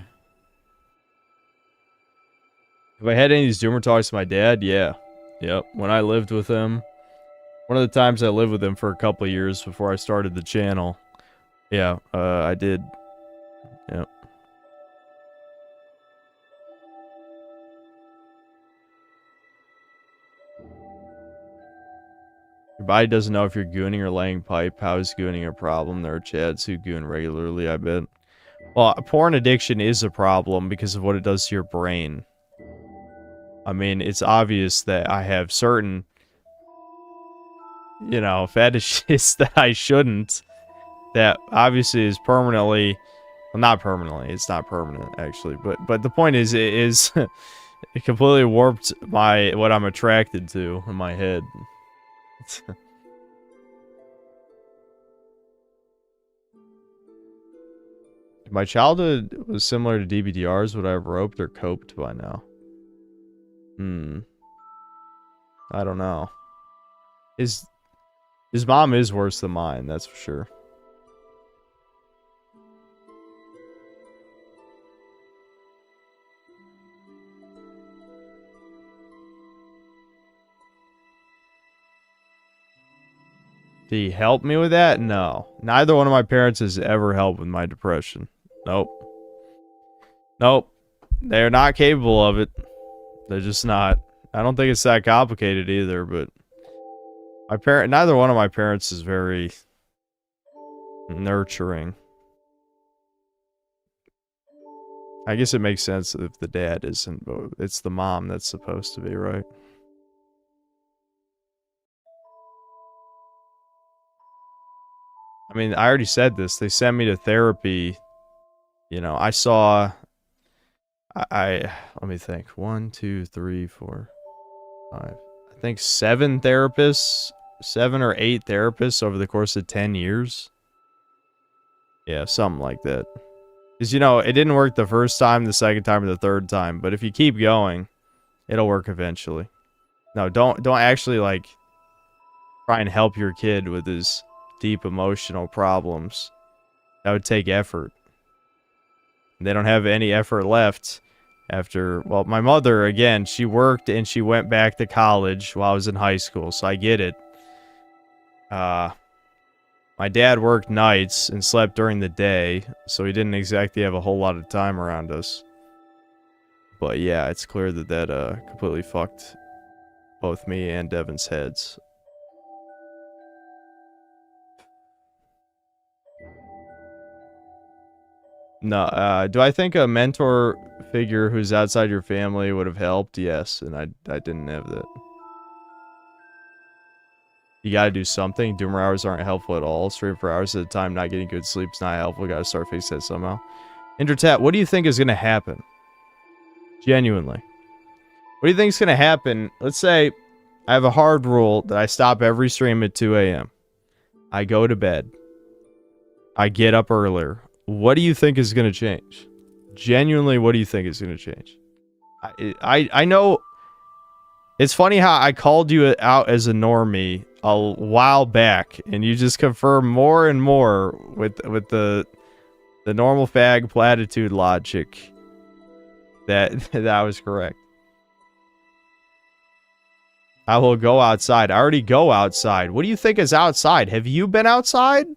I had any of these doomer talks to my dad? Yeah. Yep. When I lived with him, one of the times I lived with him for a couple of years before I started the channel. Yeah, I did. Yep. Your body doesn't know if you're gooning or laying pipe. How is gooning a problem? There are chads who goon regularly, I bet. Well, porn addiction is a problem because of what it does to your brain. I mean, it's obvious that I have certain, you know, fetishes that I shouldn't. That obviously is permanently, well, not permanently. It's not permanent actually, but the point is, it is it completely warped what I'm attracted to in my head. If my childhood was similar to DBDR's, would I have roped or coped by now? I don't know. His mom is worse than mine, that's for sure. Did he help me with that? No. Neither one of my parents has ever helped with my depression. Nope. Nope. They're not capable of it. They're just not. I don't think it's that complicated either, but neither one of my parents is very nurturing. I guess it makes sense if the dad isn't, but it's the mom that's supposed to be, right? I mean, I already said this. They sent me to therapy. You know, I saw... let me think. 1, 2, 3, 4, 5. I think 7 therapists. 7 or 8 therapists over the course of 10 years. Yeah, something like that. Because, you know, it didn't work the first time, the second time, or the third time. But if you keep going, it'll work eventually. No, don't actually, like, try and help your kid with his deep emotional problems. That would take effort. They don't have any effort left after... Well, my mother, again, she worked and she went back to college while I was in high school, so I get it. My dad worked nights and slept during the day, so he didn't exactly have a whole lot of time around us. But yeah, it's clear that that completely fucked both me and Devin's heads. No, do I think a mentor figure who's outside your family would have helped? Yes, and I didn't have that. You gotta do something. Doomer hours aren't helpful at all. Streaming for hours at a time, not getting good sleep's not helpful. Gotta start fixing that somehow. Intertat, what do you think is gonna happen? Genuinely. What do you think is gonna happen? Let's say I have a hard rule that I stop every stream at 2 a.m. I go to bed. I get up earlier. What do you think is gonna change? Genuinely, what do you think is gonna change? I know... It's funny how I called you out as a normie a while back, and you just confirm more and more with the normal fag platitude logic that that was correct. I will go outside. I already go outside. What do you think is outside? Have you been outside?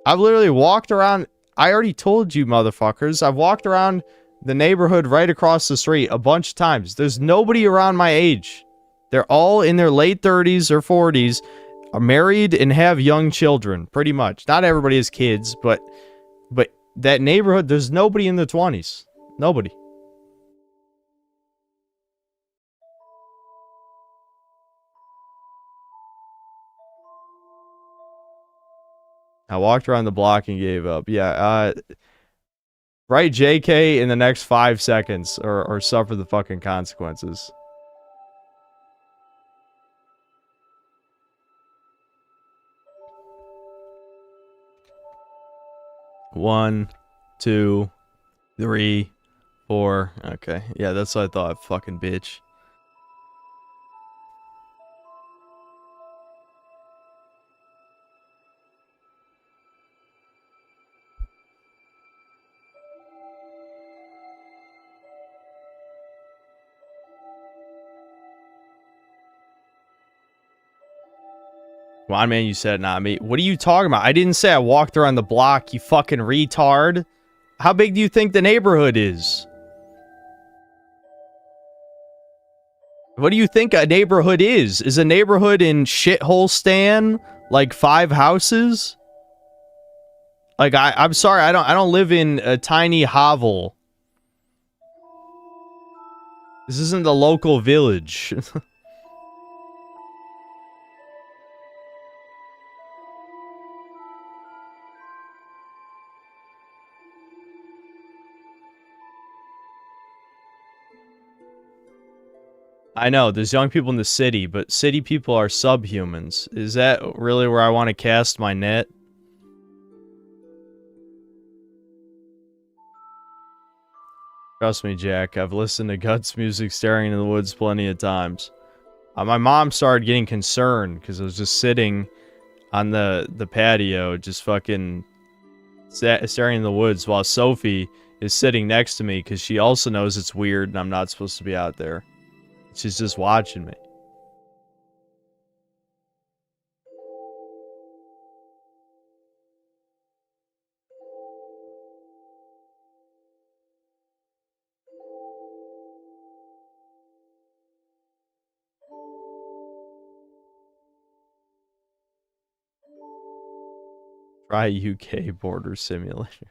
I've literally walked around. I already told you, motherfuckers. I've walked around the neighborhood right across the street a bunch of times. There's nobody around my age. They're all in their late 30s or 40s, are married and have young children, pretty much. Not everybody has kids, but that neighborhood, there's nobody in the 20s. Nobody. I walked around the block and gave up. Yeah, write JK in the next 5 seconds or suffer the fucking consequences. One, 2, 3, 4. Okay. Yeah, that's what I thought, fucking bitch. Come on, man, you said not me. What are you talking about? I didn't say I walked around the block, you fucking retard. How big do you think the neighborhood is? What do you think a neighborhood is? Is a neighborhood in shithole Stan like 5 houses? Like I'm sorry, I don't live in a tiny hovel. This isn't the local village. I know, there's young people in the city, but city people are subhumans. Is that really where I want to cast my net? Trust me, Jack, I've listened to Guts music staring into the woods plenty of times. My mom started getting concerned because I was just sitting on the patio, just fucking staring in the woods while Sophie is sitting next to me because she also knows it's weird and I'm not supposed to be out there. She's just watching me. Try UK border simulator.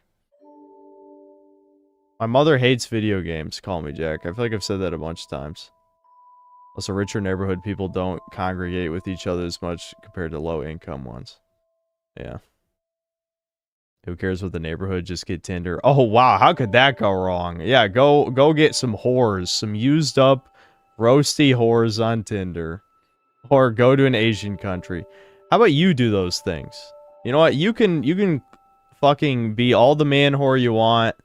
My mother hates video games, call me Jack. I feel like I've said that a bunch of times. Also, richer neighborhood people don't congregate with each other as much compared to low-income ones. Yeah. Who cares what the neighborhood? Just get Tinder. Oh, wow. How could that go wrong? Yeah, go get some whores. Some used up, roasty whores on Tinder. Or go to an Asian country. How about you do those things? You know what? You can fucking be all the man whore you want.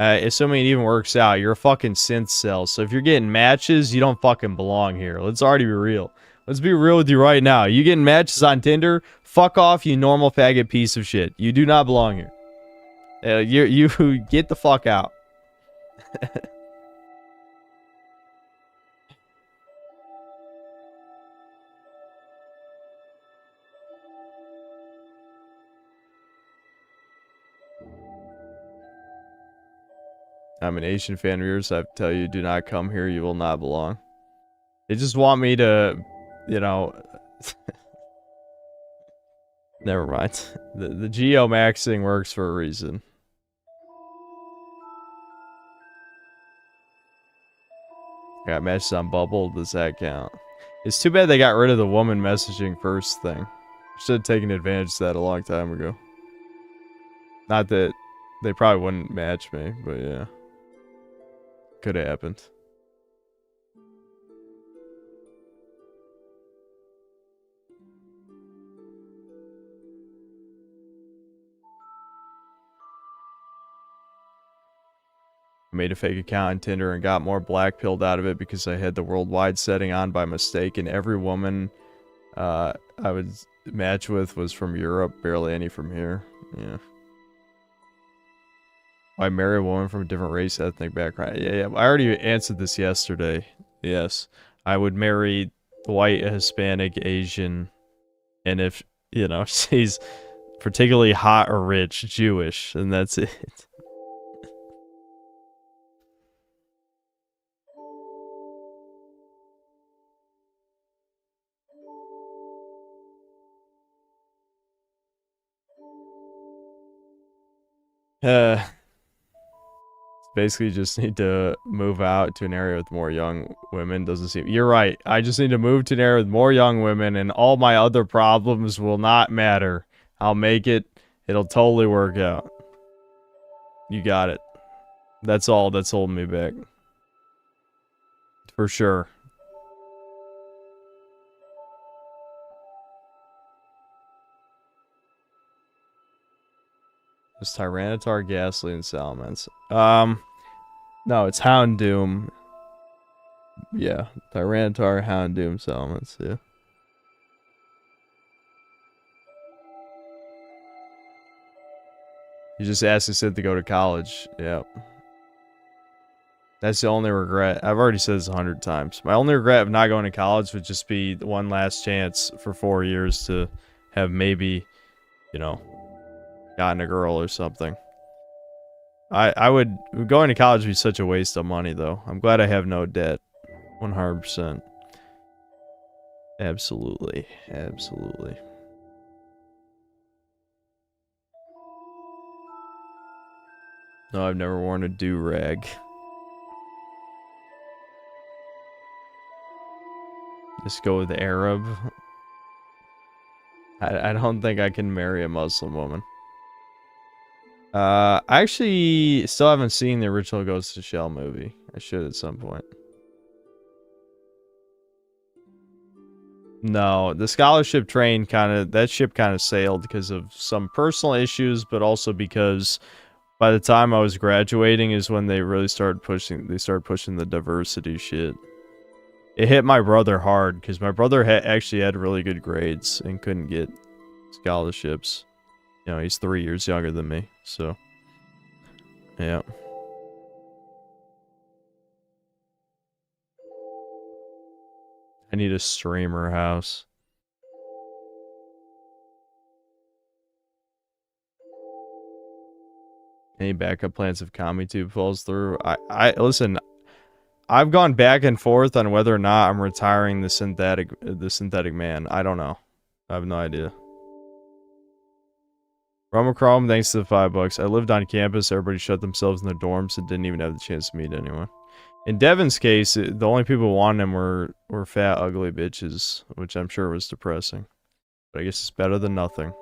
Assuming it even works out, you're a fucking synth cell. So if you're getting matches, you don't fucking belong here. Let's already be real. Let's be real with you right now. You getting matches on Tinder? Fuck off, you normal faggot piece of shit. You do not belong here. You get the fuck out. I'm an Asian fan of yours. I tell you, do not come here. You will not belong. They just want me to, you know... Never mind. The geo-maxing works for a reason. Got matches on Bubble. Does that count? It's too bad they got rid of the woman messaging first thing. Should have taken advantage of that a long time ago. Not that they probably wouldn't match me, but yeah. Could have happened. I made a fake account on Tinder and got more blackpilled out of it because I had the worldwide setting on by mistake, and every woman I would match with was from Europe, barely any from here. Yeah. I marry a woman from a different race, ethnic background. Yeah, I already answered this yesterday. Yes. I would marry white, Hispanic, Asian, and if, you know, she's particularly hot or rich, Jewish, and that's it. Basically just need to move out to an area with more young women. Doesn't seem... You're right. I just need to move to an area with more young women and all my other problems will not matter. I'll make it. It'll totally work out. You got it. That's all that's holding me back. For sure. It's Tyranitar, Ghastly, and Salamence. No, it's Houndoom. Yeah, Tyranitar, Houndoom, Salamence, yeah. You just asked Sid to go to college. Yep. That's the only regret. I've already said this 100 times. My only regret of not going to college would just be one last chance for 4 years to have maybe, you know, gotten a girl or something. I would... Going to college would be such a waste of money, though. I'm glad I have no debt. 100%. Absolutely. Absolutely. No, I've never worn a do-rag. Just go with Arab. I don't think I can marry a Muslim woman. I actually still haven't seen the original Ghost in the Shell movie. I should at some point. No, the scholarship train that ship kind of sailed because of some personal issues, but also because by the time I was graduating is when they really started pushing the diversity shit. It hit my brother hard because my brother actually had really good grades and couldn't get scholarships. You know, he's 3 years younger than me, so yeah. I need a streamer house. Any backup plans if CommiTube falls through? Listen, I've gone back and forth on whether or not I'm retiring the synthetic man. I don't know. I have no idea. Romachrome, thanks to the $5. I lived on campus, everybody shut themselves in their dorms and didn't even have the chance to meet anyone. In Devin's case, the only people who wanted him were fat, ugly bitches, which I'm sure was depressing. But I guess it's better than nothing.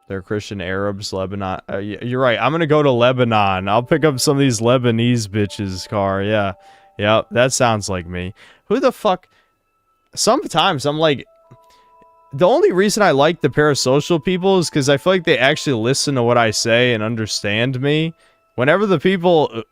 They're Christian Arabs, Lebanon. You're right, I'm gonna go to Lebanon. I'll pick up some of these Lebanese bitches' car, yeah. Yep, that sounds like me. Who the fuck... Sometimes I'm like... The only reason I like the parasocial people is because I feel like they actually listen to what I say and understand me. Whenever the people,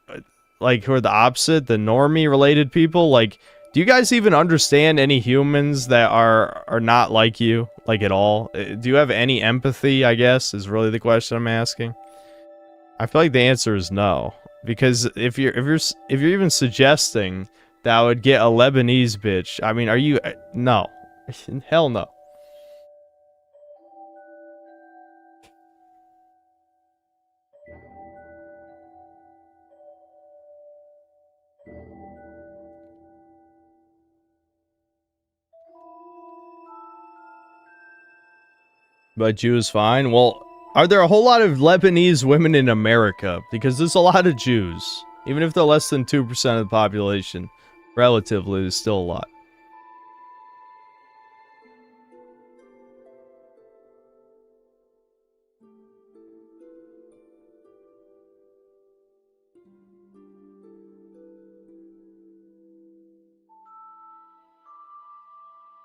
like, who are the opposite, the normie related people, like, do you guys even understand any humans that are not like you, like, at all? Do you have any empathy, I guess, is really the question I'm asking. I feel like the answer is no. Because if you're even suggesting that I would get a Lebanese bitch, I mean, are you... No. Hell no. But Jew is fine. Well, are there a whole lot of Lebanese women in America? Because there's a lot of Jews. Even if they're less than 2% of the population. Relatively, there's still a lot.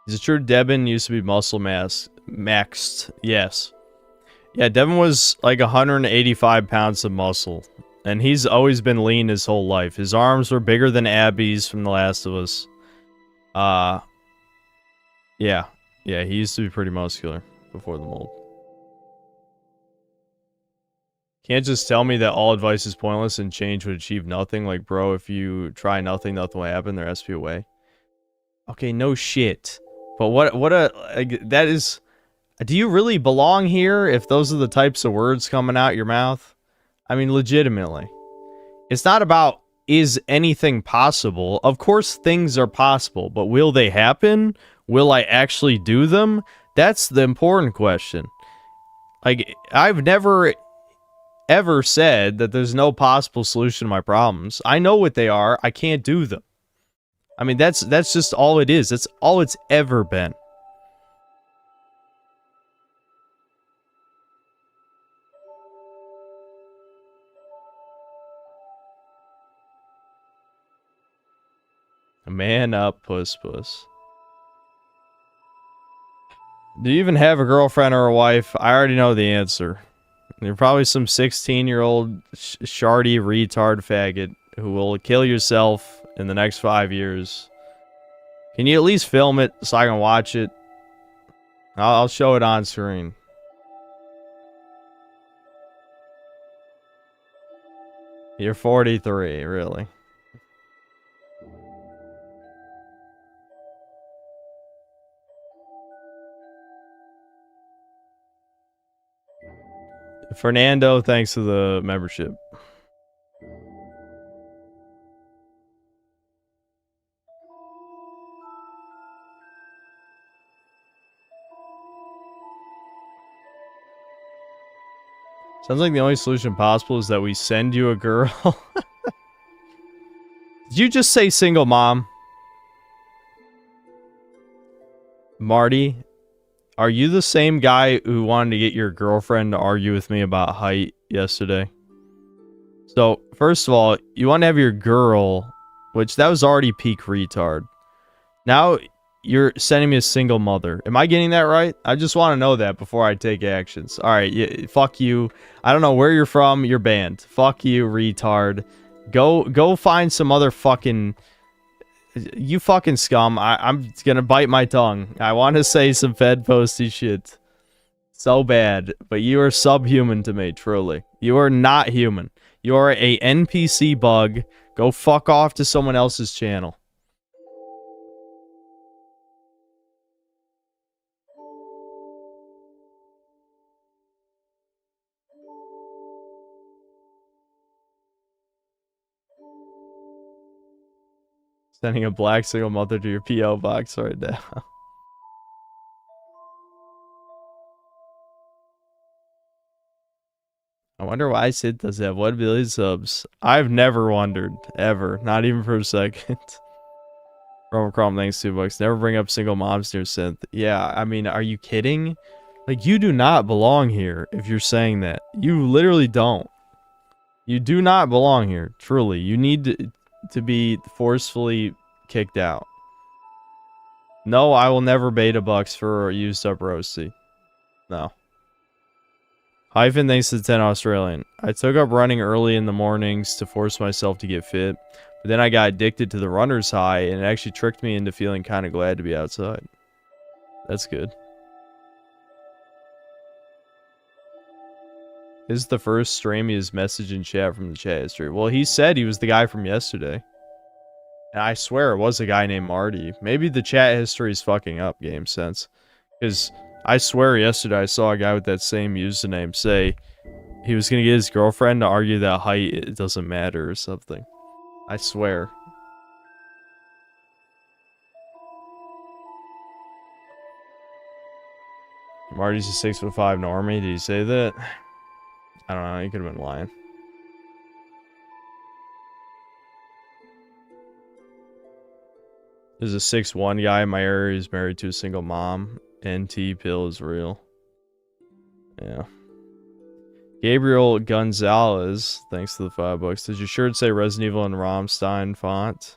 Is it true Devin used to be muscle maxed? Yes. Yeah, Devin was like 185 pounds of muscle. And he's always been lean his whole life. His arms were bigger than Abby's from The Last of Us. Yeah. Yeah, he used to be pretty muscular before the mold. Can't just tell me that all advice is pointless and change would achieve nothing. Like, bro, if you try nothing, nothing will happen. There has to be a way. Okay, no shit. But that is... Do you really belong here if those are the types of words coming out your mouth? I mean, legitimately. It's not about, is anything possible? Of course things are possible, but will they happen? Will I actually do them? That's the important question. Like, I've never ever said that there's no possible solution to my problems. I know what they are. I can't do them. I mean, that's just all it is. That's all it's ever been. Man up, puss puss. Do you even have a girlfriend or a wife? I already know the answer. You're probably some 16-year-old shardy retard faggot who will kill yourself in the next 5 years. Can you at least film it so I can watch it? I'll show it on screen. You're 43, really. Fernando, thanks for the membership. Sounds like the only solution possible is that we send you a girl. Did you just say single mom? Marty, are you the same guy who wanted to get your girlfriend to argue with me about height yesterday? So, first of all, you want to have your girl, which that was already peak retard. Now you're sending me a single mother. Am I getting that right? I just want to know that before I take actions. All right, yeah, fuck you. I don't know where you're from. You're banned. Fuck you, retard. Go find some other fucking... You fucking scum. I'm gonna bite my tongue. I want to say some Fed posty shit. So bad. But you are subhuman to me, truly. You are not human. You are a NPC bug. Go fuck off to someone else's channel. Sending a black single mother to your P.O. box right now. I wonder why Sid does have 1 billion subs. I've never wondered. Ever. Not even for a second. Chrome, thanks $2. Never bring up single moms near synth. Yeah, I mean, are you kidding? Like, you do not belong here if you're saying that. You literally don't. You do not belong here. Truly. You need to be forcefully kicked out. No, I will never beta bucks for a used up roasty. No. Hyphen, thanks to the 10 Australian. I took up running early in the mornings to force myself to get fit, but then I got addicted to the runner's high, and it actually tricked me into feeling kind of glad to be outside. That's good. This is the first streamiest message in chat from the chat history. Well, he said he was the guy from yesterday. And I swear it was a guy named Marty. Maybe the chat history is fucking up, Game Sense. Because I swear yesterday I saw a guy with that same username say he was going to get his girlfriend to argue that height it doesn't matter or something. I swear. Marty's a 6'5" normie. Did he say that? I don't know. He could have been lying. There's a 6'1" guy in my area who's married to a single mom. NT pill is real. Yeah. Gabriel Gonzalez, thanks to the $5. Does your shirt say Resident Evil and Rammstein font?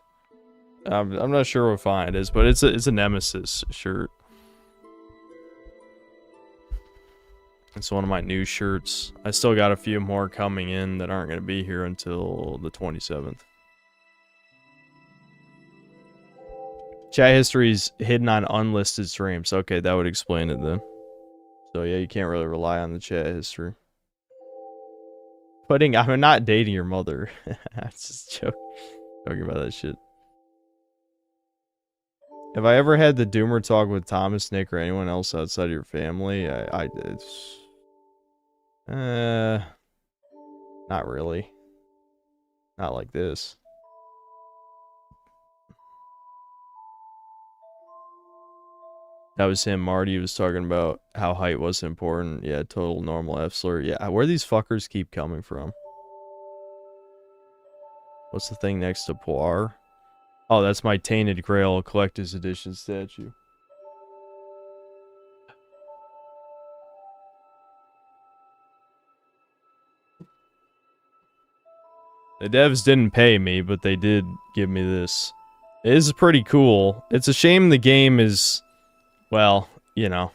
I'm not sure what font it is, but it's a Nemesis shirt. It's one of my new shirts. I still got a few more coming in that aren't going to be here until the 27th. Chat history's hidden on unlisted streams. Okay, that would explain it then. So yeah, you can't really rely on the chat history. I'm not dating your mother. I'm just joking about that shit. Have I ever had the Doomer talk with Thomas, Nick, or anyone else outside of your family? I did. Not really. Not like this. That was him. Marty was talking about how height was important. Yeah, total normal F slur. Yeah, where these fuckers keep coming from? What's the thing next to Poir? Oh, that's my Tainted Grail Collector's Edition statue. The devs didn't pay me, but they did give me this. It is pretty cool. It's a shame the game is, well, you know,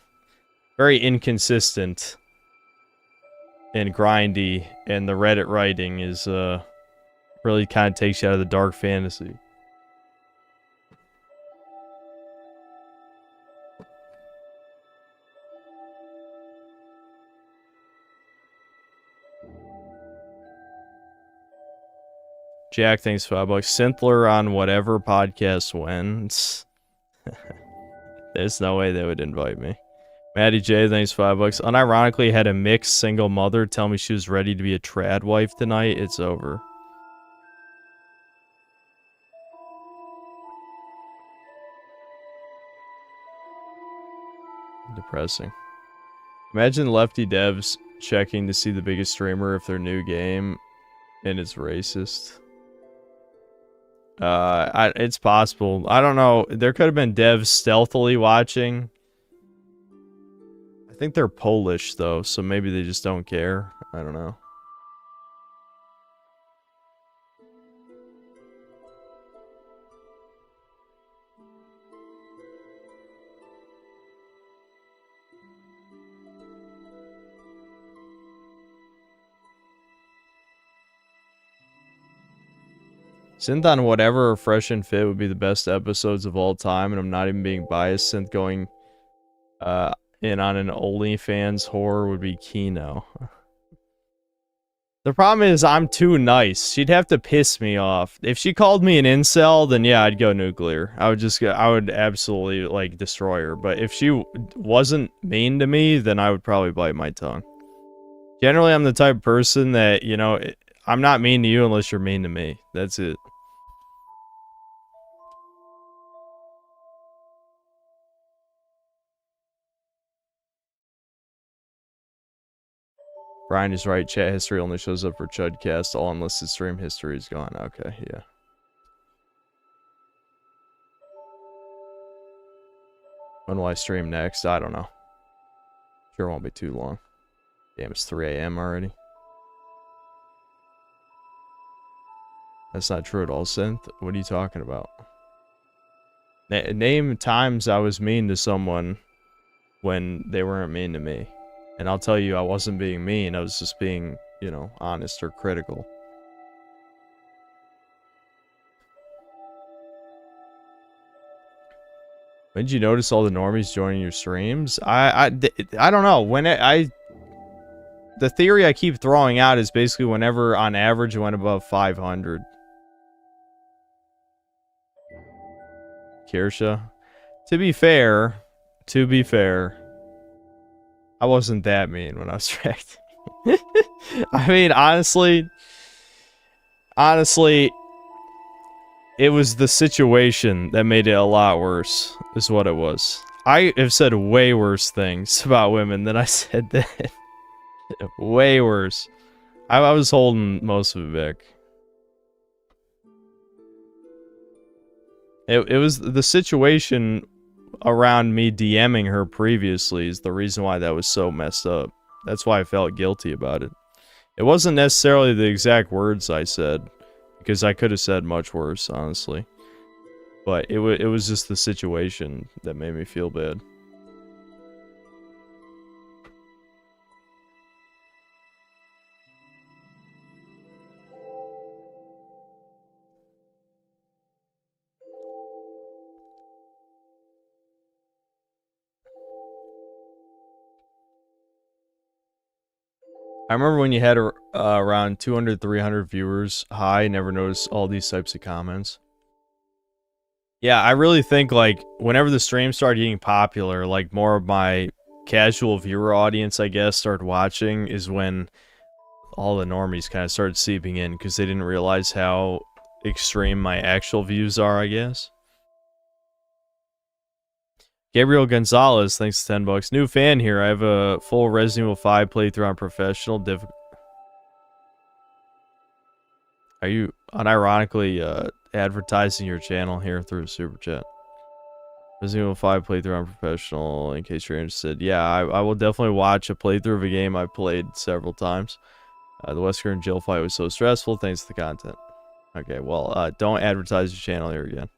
very inconsistent and grindy, and the Reddit writing is, really kind of takes you out of the dark fantasy. Jack, thanks $5. Synthler on whatever podcast wins. There's no way they would invite me. Maddie J, thanks $5. Unironically, had a mixed single mother tell me she was ready to be a trad wife tonight. It's over. Depressing. Imagine lefty devs checking to see the biggest streamer if their new game and it's racist. It's possible. I don't know. There could have been devs stealthily watching. I think they're Polish though, so maybe they just don't care. I don't know. Synth on whatever or Fresh and Fit would be the best episodes of all time, and I'm not even being biased. Synth going in on an OnlyFans horror would be Kino. The problem is I'm too nice. She'd have to piss me off. If she called me an incel, then yeah, I'd go nuclear. I would absolutely like destroy her. But if she wasn't mean to me, then I would probably bite my tongue. Generally, I'm the type of person that, you know, I'm not mean to you unless you're mean to me. That's it. Brian is right. Chat history only shows up for Chudcast. All unlisted stream history is gone. Okay, yeah. When will I stream next? I don't know. Sure won't be too long. Damn, it's 3 a.m. already. That's not true at all, Synth. What are you talking about? Name times I was mean to someone when they weren't mean to me. And I'll tell you, I wasn't being mean. I was just being, you know, honest or critical. When did you notice all the normies joining your streams? I don't know. When the theory I keep throwing out is basically whenever, on average, it went above 500. Kirsha. To be fair, I wasn't that mean when I was reacting. I mean, honestly, it was the situation that made it a lot worse, is what it was. I have said way worse things about women than I said that. Way worse. I was holding most of it back. It was the situation around me DMing her previously is the reason why that was so messed up. That's why I felt guilty about it. It wasn't necessarily the exact words I said, because I could have said much worse, honestly. But it was just the situation that made me feel bad. I remember when you had around 200, 300 viewers high, never noticed all these types of comments. Yeah, I really think, like, whenever the stream started getting popular, like, more of my casual viewer audience, I guess, started watching, is when all the normies kind of started seeping in, because they didn't realize how extreme my actual views are, I guess. Gabriel Gonzalez, thanks to $10. New fan here. I have a full Resident Evil 5 playthrough on professional difficulty. Are you unironically advertising your channel here through Super Chat? Resident Evil 5 playthrough on professional, in case you're interested. Yeah, I will definitely watch a playthrough of a game I played several times. The Wesker and Jill fight was so stressful, thanks to the content. Okay, well, don't advertise your channel here again.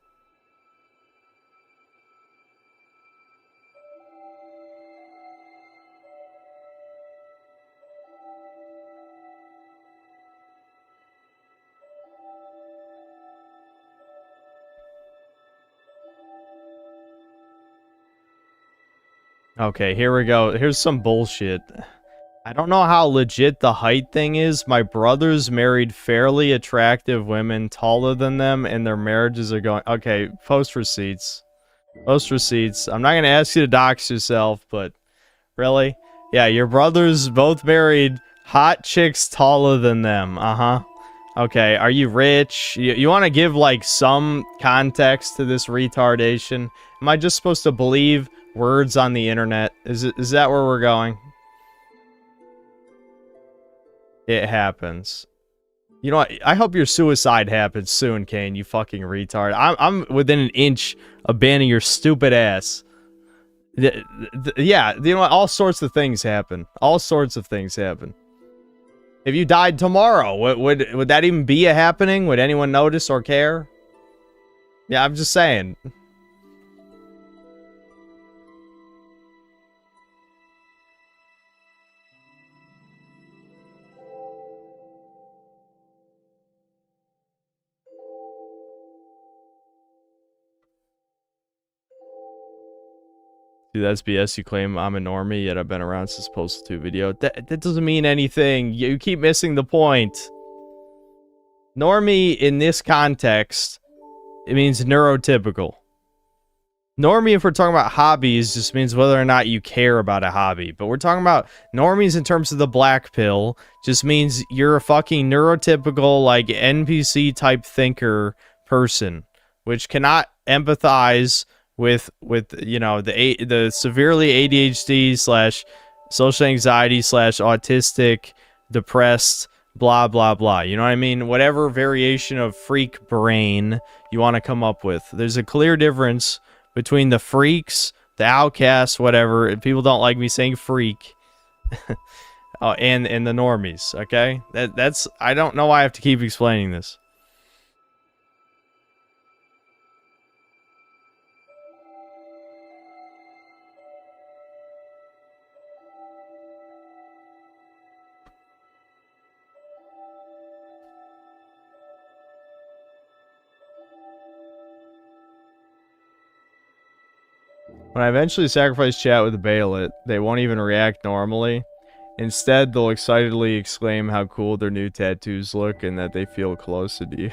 Okay, here we go. Here's some bullshit. I don't know how legit the height thing is. My brothers married fairly attractive women taller than them, and their marriages are going... Okay, post receipts. Post receipts. I'm not going to ask you to dox yourself, but... Really? Yeah, your brothers both married hot chicks taller than them. Uh-huh. Okay, are you rich? You want to give, like, some context to this retardation? Am I just supposed to believe words on the internet? Is that where we're going? It happens. You know what? I hope your suicide happens soon, Kane, you fucking retard. I'm within an inch of banning your stupid ass. Yeah, you know what? All sorts of things happen. All sorts of things happen. If you died tomorrow, would that even be a happening? Would anyone notice or care? Yeah, I'm just saying. Dude, that's BS. You claim I'm a normie, yet I've been around since Postal 2 video. That doesn't mean anything. You keep missing the point. Normie, in this context, it means neurotypical. Normie, if we're talking about hobbies, just means whether or not you care about a hobby. But we're talking about normies in terms of the black pill, just means you're a fucking neurotypical, like, NPC type thinker person, which cannot empathize with you know, the severely ADHD slash social anxiety slash autistic, depressed, blah blah blah. You know what I mean? Whatever variation of freak brain you want to come up with. There's a clear difference between the freaks, the outcasts, whatever. And people don't like me saying freak. And the normies, okay? That's I don't know why I have to keep explaining this. When I eventually sacrifice chat with the Baelit, they won't even react normally. Instead, they'll excitedly exclaim how cool their new tattoos look and that they feel closer to you.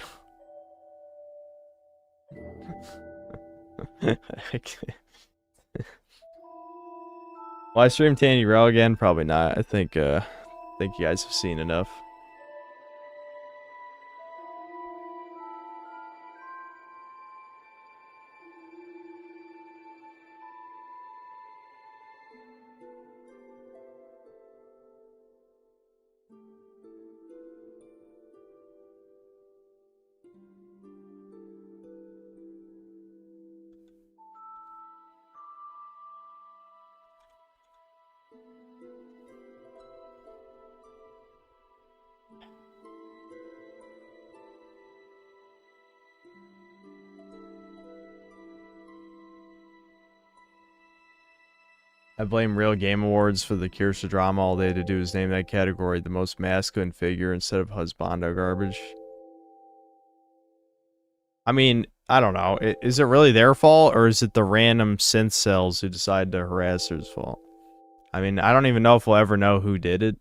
Will I stream Tandy Row again? Probably not. I think you guys have seen enough. I blame Real Game Awards for the Kirsta drama. All they had to do is name that category the most masculine figure instead of husbando garbage. I mean, I don't know. Is it really their fault, or is it the random synth cells who decide to harass her's fault? I mean, I don't even know if we'll ever know who did it.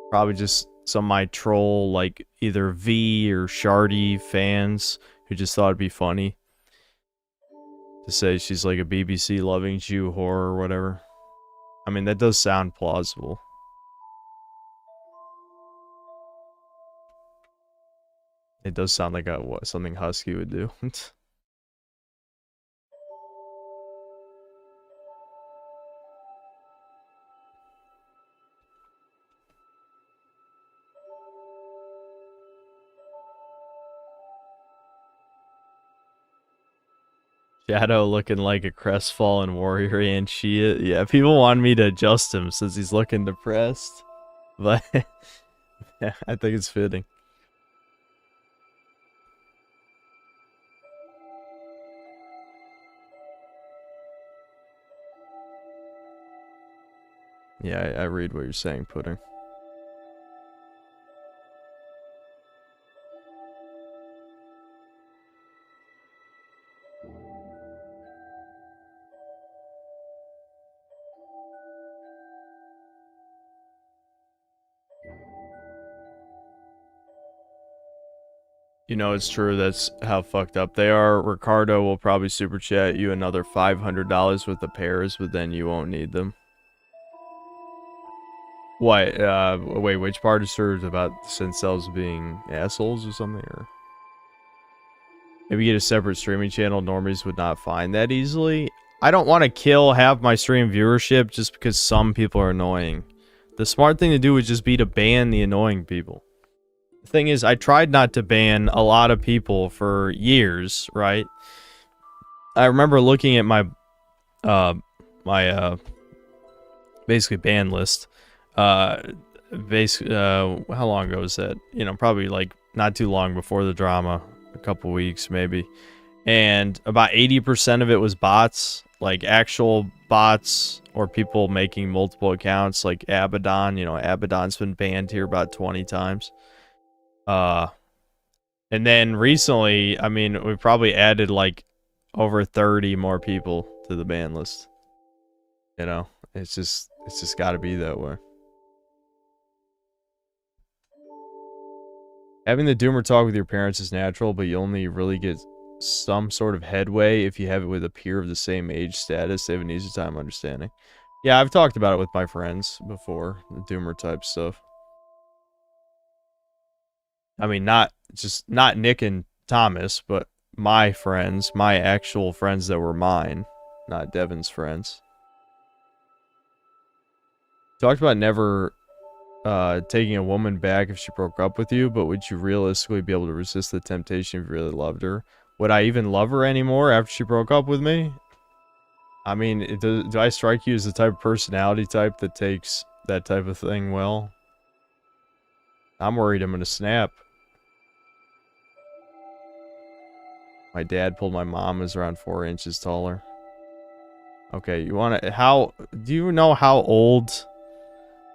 Probably just some of my troll, like, either V or Shardy fans who just thought it'd be funny to say she's like a BBC loving Jew whore or whatever. I mean, that does sound plausible. It does sound like something Husky would do. Shadow looking like a crestfallen warrior and Shia. Yeah, people want me to adjust him since he's looking depressed. But yeah, I think it's fitting. Yeah, I read what you're saying, Pudding. You know, it's true. That's how fucked up they are. Ricardo will probably super chat you another $500 with the pairs, but then you won't need them. What? Wait, which part is true? About cells being assholes or something? Or maybe get a separate streaming channel. Normies would not find that easily. I don't want to kill half my stream viewership just because some people are annoying. The smart thing to do would just be to ban the annoying people. The thing is, I tried not to ban a lot of people for years, right? I remember looking at my basically ban list. Basically, how long ago was that? You know, probably like not too long before the drama, a couple weeks maybe. And about 80% of it was bots, like actual bots or people making multiple accounts, like Abaddon. You know, Abaddon's been banned here about 20 times. And then recently, I mean, we probably added like over 30 more people to the ban list. You know, it's just got to be that way. Having the doomer talk with your parents is natural, but you only really get some sort of headway if you have it with a peer of the same age status. They have an easier time understanding. Yeah, I've talked about it with my friends before, the doomer type stuff. I mean, not Nick and Thomas, but my friends, my actual friends that were mine, not Devin's friends. Talked about never taking a woman back if she broke up with you, but would you realistically be able to resist the temptation if you really loved her? Would I even love her anymore after she broke up with me? I mean, do I strike you as the type of personality type that takes that type of thing well? I'm worried I'm gonna snap. My dad pulled my mom is around 4 inches taller. Okay, you wanna, do you know how old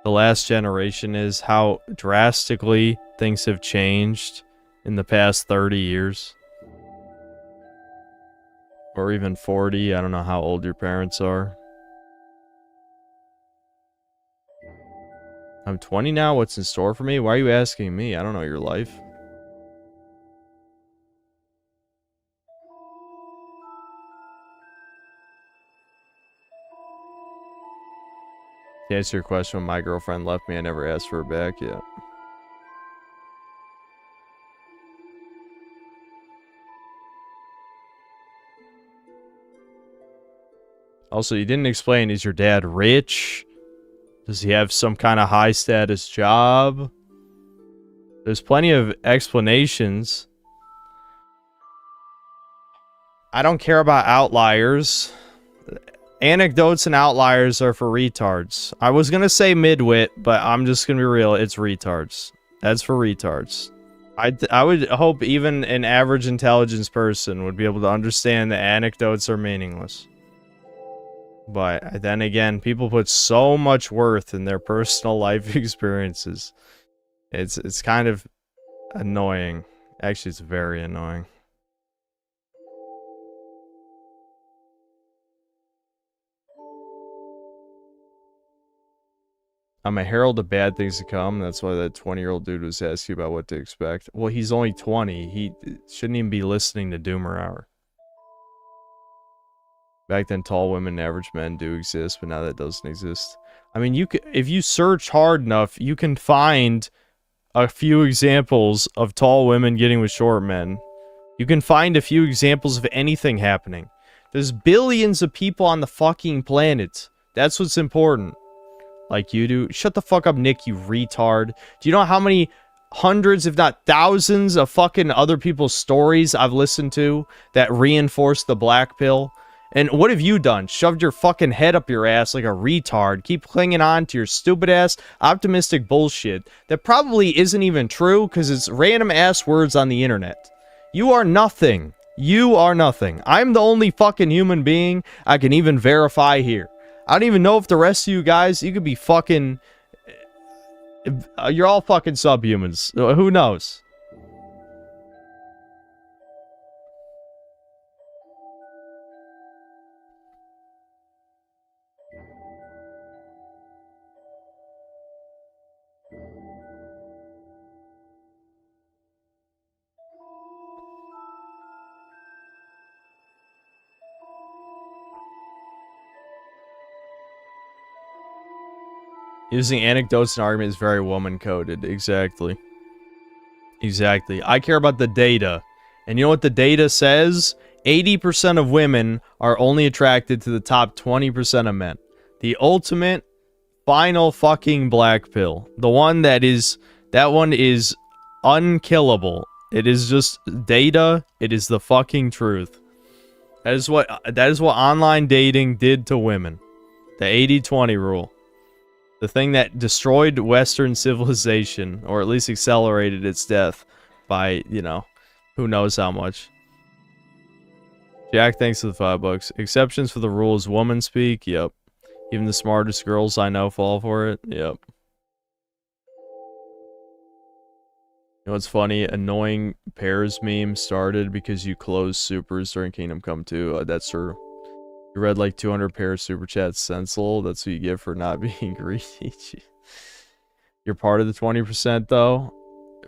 the last generation is? How drastically things have changed in the past 30 years? Or even 40, I don't know how old your parents are. I'm 20 now, what's in store for me? Why are you asking me? I don't know your life. To answer your question, when my girlfriend left me, I never asked for her back yet. Also, you didn't explain, is your dad rich? Does he have some kind of high status job? There's plenty of explanations. I don't care about outliers. Anecdotes and outliers are for retards. I was gonna say midwit, but I'm just gonna be real, it's retards. That's for retards. I would hope even an average intelligence person would be able to understand that anecdotes are meaningless. But then again, people put so much worth in their personal life experiences. It's kind of annoying. Actually, it's very annoying. I'm a herald of bad things to come. That's why that 20-year-old dude was asking about what to expect. Well, he's only 20. He shouldn't even be listening to Doomer Hour. Back then, tall women and average men do exist, but now that doesn't exist. I mean, if you search hard enough, you can find a few examples of tall women getting with short men. You can find a few examples of anything happening. There's billions of people on the fucking planet. That's what's important. Like you do. Shut the fuck up, Nick, you retard. Do you know how many hundreds, if not thousands, of fucking other people's stories I've listened to that reinforce the black pill? And what have you done? Shoved your fucking head up your ass like a retard. Keep clinging on to your stupid ass optimistic bullshit that probably isn't even true because it's random ass words on the internet. You are nothing. You are nothing. I'm the only fucking human being I can even verify here. I don't even know if the rest of you guys, you could be fucking... You're all fucking subhumans. Who knows? Using anecdotes and argument is very woman-coded. Exactly. Exactly. I care about the data. And you know what the data says? 80% of women are only attracted to the top 20% of men. The ultimate, final fucking black pill. The one that one is unkillable. It is just data. It is the fucking truth. That is what online dating did to women. The 80-20 rule. The thing that destroyed Western civilization, or at least accelerated its death by, you know, who knows how much. Jack, thanks for the $5. Exceptions for the rules, woman speak, yep. Even the smartest girls I know fall for it, yep. You know what's funny? Annoying pairs meme started because you closed supers during Kingdom Come 2. That's true. You read like 200 pairs super chats, Sensible. That's what you get for not being greedy. You're part of the 20% though?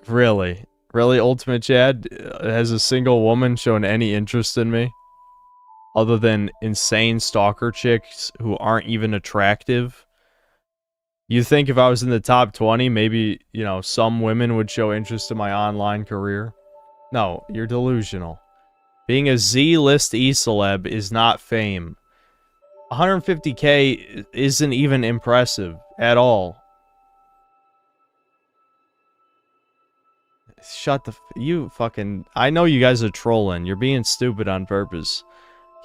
Really? Really, Ultimate Chad? Has a single woman shown any interest in me? Other than insane stalker chicks who aren't even attractive? You think if I was in the top 20, maybe, you know, some women would show interest in my online career? No, you're delusional. Being a Z-list E-celeb is not fame. 150k isn't even impressive at all. Shut the you fucking I know you guys are trolling. You're being stupid on purpose.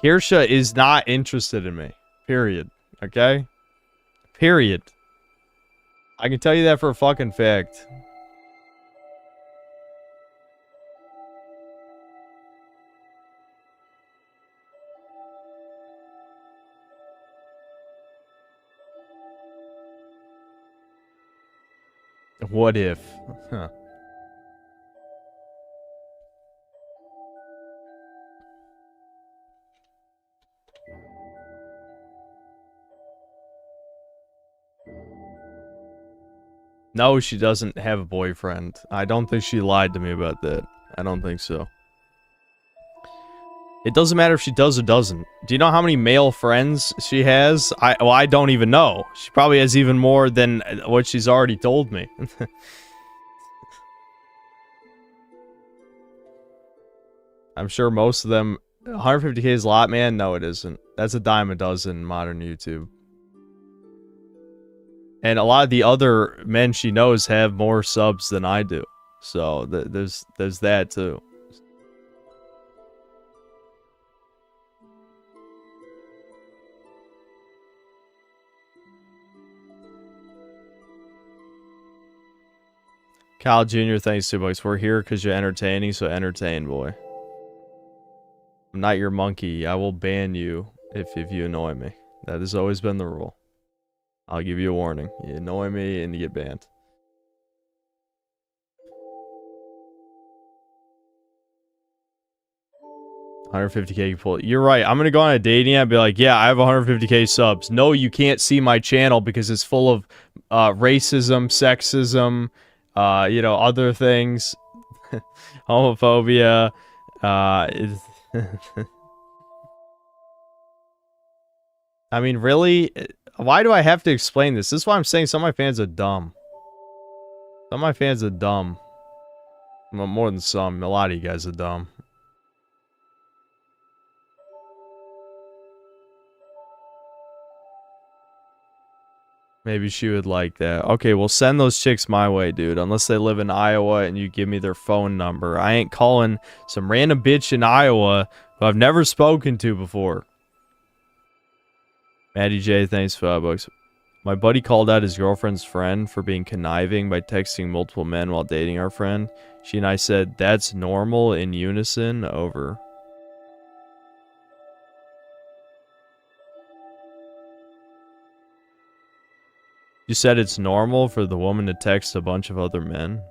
Kirsha is not interested in me. Period. Okay? Period. I can tell you that for a fucking fact. What if? Huh. No, she doesn't have a boyfriend. I don't think she lied to me about that. I don't think so. It doesn't matter if she does or doesn't. Do you know how many male friends she has? I don't even know. She probably has even more than what she's already told me. I'm sure most of them... 150k is a lot, man? No, it isn't. That's a dime a dozen in modern YouTube. And a lot of the other men she knows have more subs than I do. So, there's that, too. Kyle Jr., thanks $2. We're here because you're entertaining, so entertain, boy. I'm not your monkey. I will ban you if you annoy me. That has always been the rule. I'll give you a warning. You annoy me and you get banned. $150k pull. You're right. I'm gonna go on a dating app and be like, yeah, I have 150k subs. No, you can't see my channel because it's full of racism, sexism, you know, other things, homophobia. I mean, really? Why do I have to explain this? This is why I'm saying some of my fans are dumb. Some of my fans are dumb. Well, more than some. A lot of you guys are dumb. Maybe she would like that. Okay, well, send those chicks my way, dude. Unless they live in Iowa and you give me their phone number. I ain't calling some random bitch in Iowa who I've never spoken to before. Maddie J, thanks for $5. My buddy called out his girlfriend's friend for being conniving by texting multiple men while dating our friend. She and I said, that's normal in unison. Over. You said it's normal for the woman to text a bunch of other men?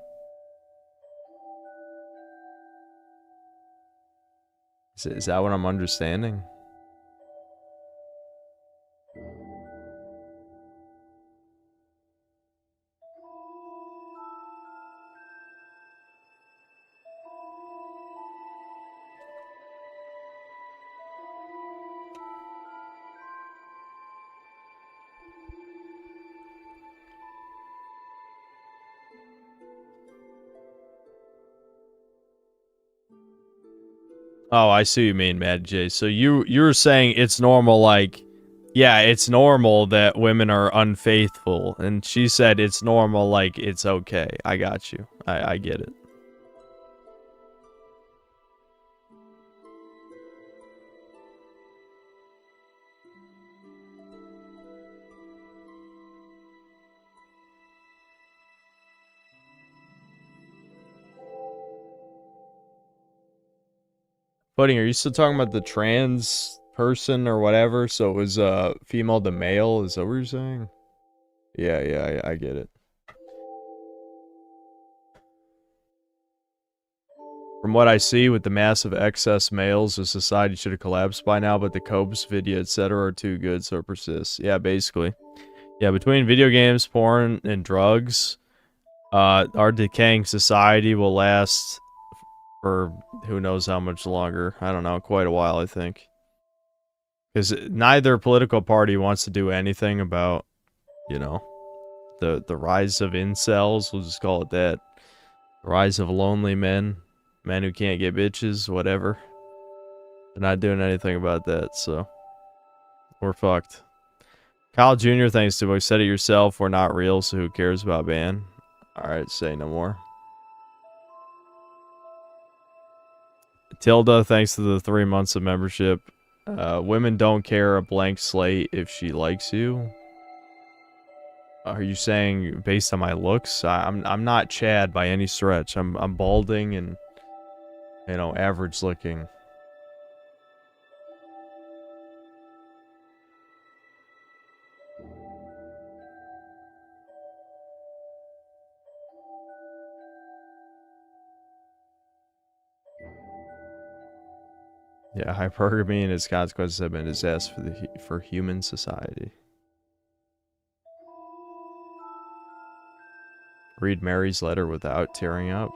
Is that what I'm understanding? Oh, I see what you mean, Mad J. So you're saying it's normal, like, yeah, it's normal that women are unfaithful, and she said it's normal, like it's okay. I got you. I get it. Pudding, are you still talking about the trans person or whatever? So it was female to male. Is that what you're saying? Yeah, I get it. From what I see, with the massive excess males, the society should have collapsed by now, but the copes, video, etc. are too good, so it persists. Yeah, basically. Yeah, between video games, porn, and drugs, our decaying society will last for who knows how much longer. I don't know, quite a while, I think. Because neither political party wants to do anything about, you know, the rise of incels, we'll just call it that. The rise of lonely men. Men who can't get bitches, whatever. They're not doing anything about that, so we're fucked. Kyle Jr., thanks to you said it yourself, we're not real, so who cares about ban? Alright, say no more. Tilda, thanks to the 3 months of membership. Women don't care a blank slate if she likes you. Are you saying based on my looks? I'm not Chad by any stretch. I'm balding and, you know, average looking. Yeah, hypergamy and its consequences have been a disaster for human society. Read Mary's letter without tearing up.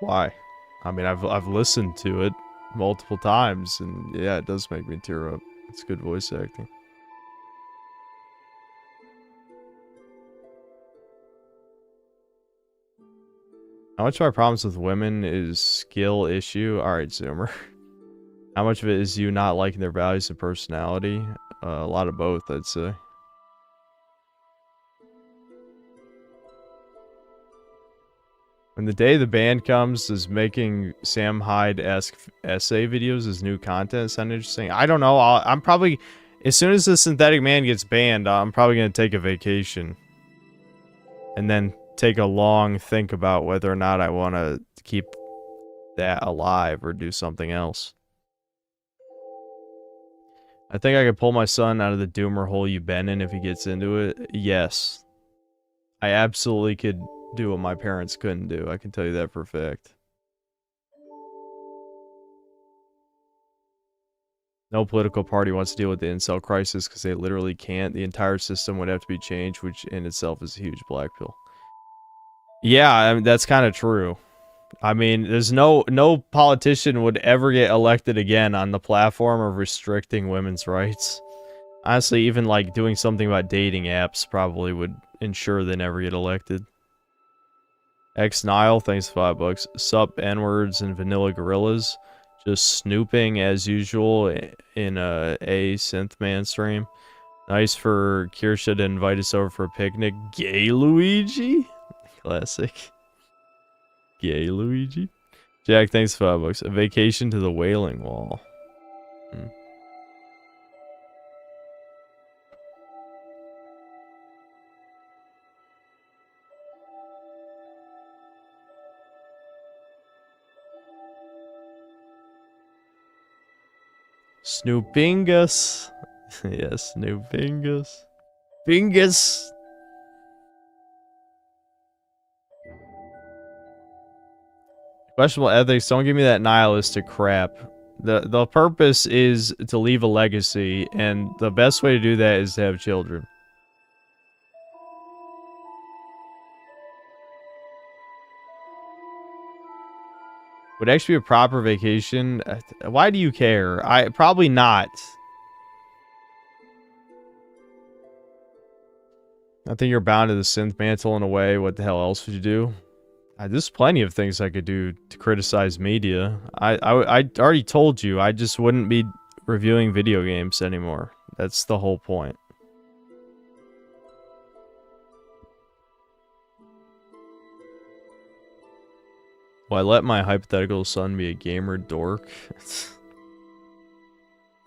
Why? I mean, I've listened to it multiple times, and yeah, it does make me tear up. It's good voice acting. How much of my problems with women is skill issue? Alright, Zoomer. How much of it is you not liking their values and personality? A lot of both, I'd say. When the day the band comes, is making Sam Hyde-esque essay videos as new content sound interesting? I don't know. I'm probably... As soon as the synthetic man gets banned, I'm probably going to take a vacation. And then take a long think about whether or not I want to keep that alive or do something else. I think I could pull my son out of the doomer hole you've been in if he gets into it. Yes. I absolutely could do what my parents couldn't do. I can tell you that for a fact. No political party wants to deal with the incel crisis because they literally can't. The entire system would have to be changed, which in itself is a huge black pill. Yeah, I mean, that's kind of true. I mean, there's no politician would ever get elected again on the platform of restricting women's rights. Honestly, even like doing something about dating apps probably would ensure they never get elected. X Nile, thanks for $5. Sup N-words and vanilla gorillas. Just snooping as usual in a synth man stream. Nice for Kirsha to invite us over for a picnic. Gay Luigi? Classic. Gay Luigi. Jack, thanks for $5. A vacation to the Wailing Wall. Snoopingus. Yes, Snoopingus. Bingus. Questionable ethics. Don't give me that nihilistic crap. The purpose is to leave a legacy, and the best way to do that is to have children. Would actually be a proper vacation. Why do you care? Probably not. I think you're bound to the synth mantle in a way. What the hell else would you do? There's plenty of things I could do to criticize media. I already told you, I just wouldn't be reviewing video games anymore. That's the whole point. Will I let my hypothetical son be a gamer dork?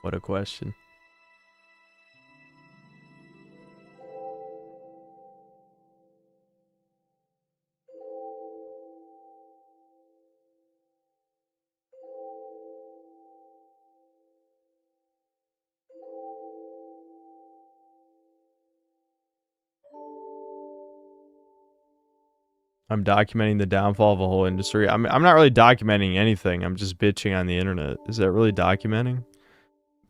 What a question. I'm documenting the downfall of a whole industry. I'm not really documenting anything. I'm just bitching on the internet. Is that really documenting?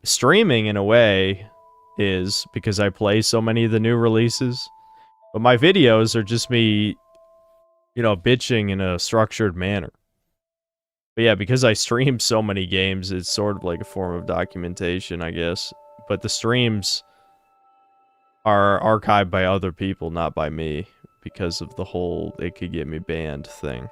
Streaming, in a way, is because I play so many of the new releases. But my videos are just me, you know, bitching in a structured manner. But yeah, because I stream so many games, it's sort of like a form of documentation, I guess. But the streams are archived by other people, not by me, because of the whole "it could get me banned" thing.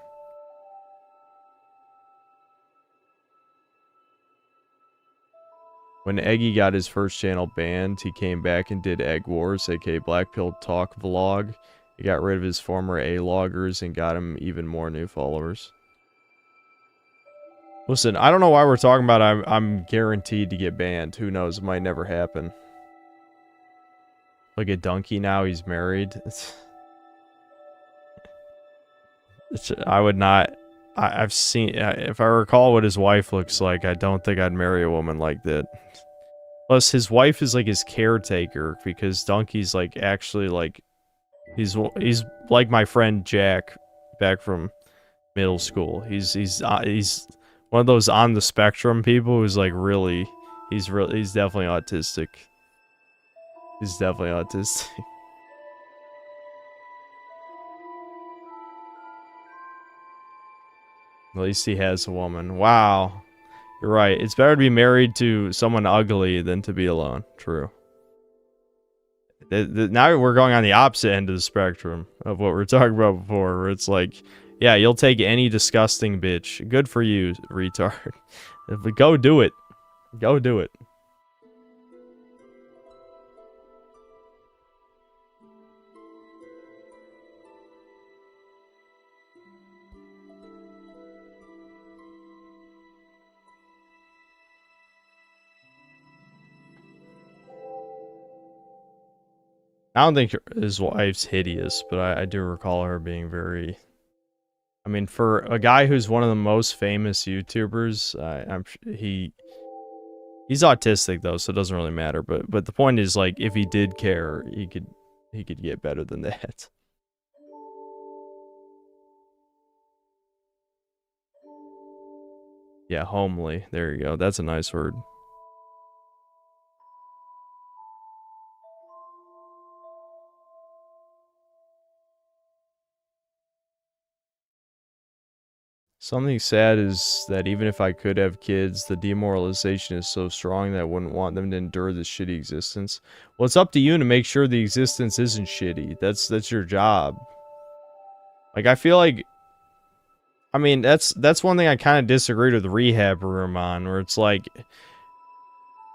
When Eggy got his first channel banned, he came back and did Egg Wars, aka Black Pill Talk vlog. He got rid of his former A-loggers and got him even more new followers. Listen, I don't know why we're talking about I'm guaranteed to get banned. Who knows? It might never happen. Look at Donkey now, he's married. I would not... I've seen... if I recall what his wife looks like, I don't think I'd marry a woman like that. Plus, his wife is like his caretaker, because Donkey's like actually like... He's like my friend Jack, back from middle school. He's one of those on the spectrum people who's like really... He's definitely autistic. He's definitely autistic. At least he has a woman. Wow. You're right. It's better to be married to someone ugly than to be alone. True. Now we're going on the opposite end of the spectrum of what we were talking about before, where it's like, yeah, you'll take any disgusting bitch. Good for you, retard. Go do it. Go do it. I don't think his wife's hideous, but I do recall her being very... I mean, for a guy who's one of the most famous YouTubers, he's autistic though, so it doesn't really matter. But the point is, like, if he did care, he could get better than that. Yeah, homely. There you go. That's a nice word. Something sad is that even if I could have kids, the demoralization is so strong that I wouldn't want them to endure this shitty existence. Well, it's up to you to make sure the existence isn't shitty. That's your job. Like, I feel like... I mean, that's one thing I kind of disagreed with Rehab Room on, where it's like...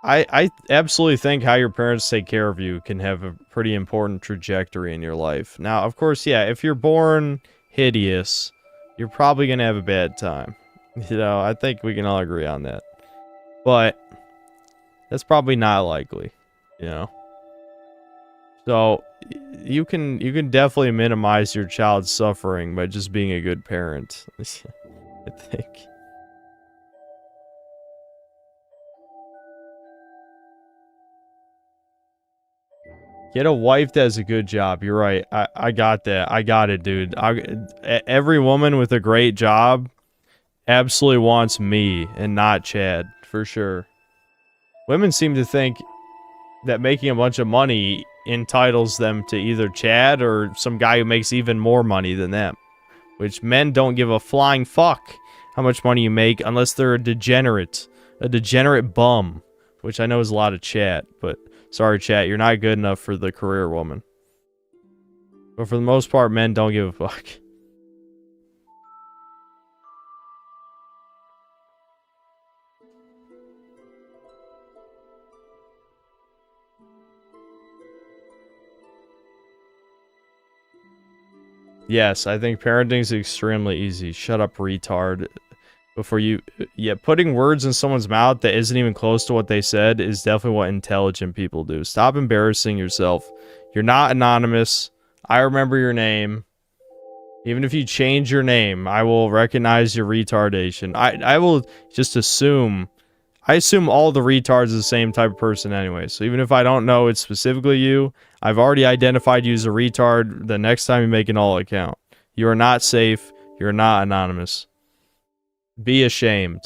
I absolutely think how your parents take care of you can have a pretty important trajectory in your life. Now, of course, yeah, if you're born hideous... you're probably going to have a bad time. You know, I think we can all agree on that. But that's probably not likely, you know. So you can definitely minimize your child's suffering by just being a good parent. I think. Get a wife that has a good job. You're right. I got that. I got it, dude. Every woman with a great job absolutely wants me and not Chad, for sure. Women seem to think that making a bunch of money entitles them to either Chad or some guy who makes even more money than them. Which men don't give a flying fuck how much money you make unless they're a degenerate bum. Which I know is a lot of chat, but... sorry, chat, you're not good enough for the career woman. But for the most part, men don't give a fuck. Yes, I think parenting is extremely easy. Shut up, retard. Before you... Yeah, putting words in someone's mouth that isn't even close to what they said is definitely what intelligent people do. Stop embarrassing yourself. You're not anonymous. I remember your name. Even if you change your name, I will recognize your retardation. I will just assume... I assume all the retards are the same type of person anyway. So even if I don't know it's specifically you, I've already identified you as a retard the next time you make an alt account. You are not safe. You're not anonymous. Be ashamed.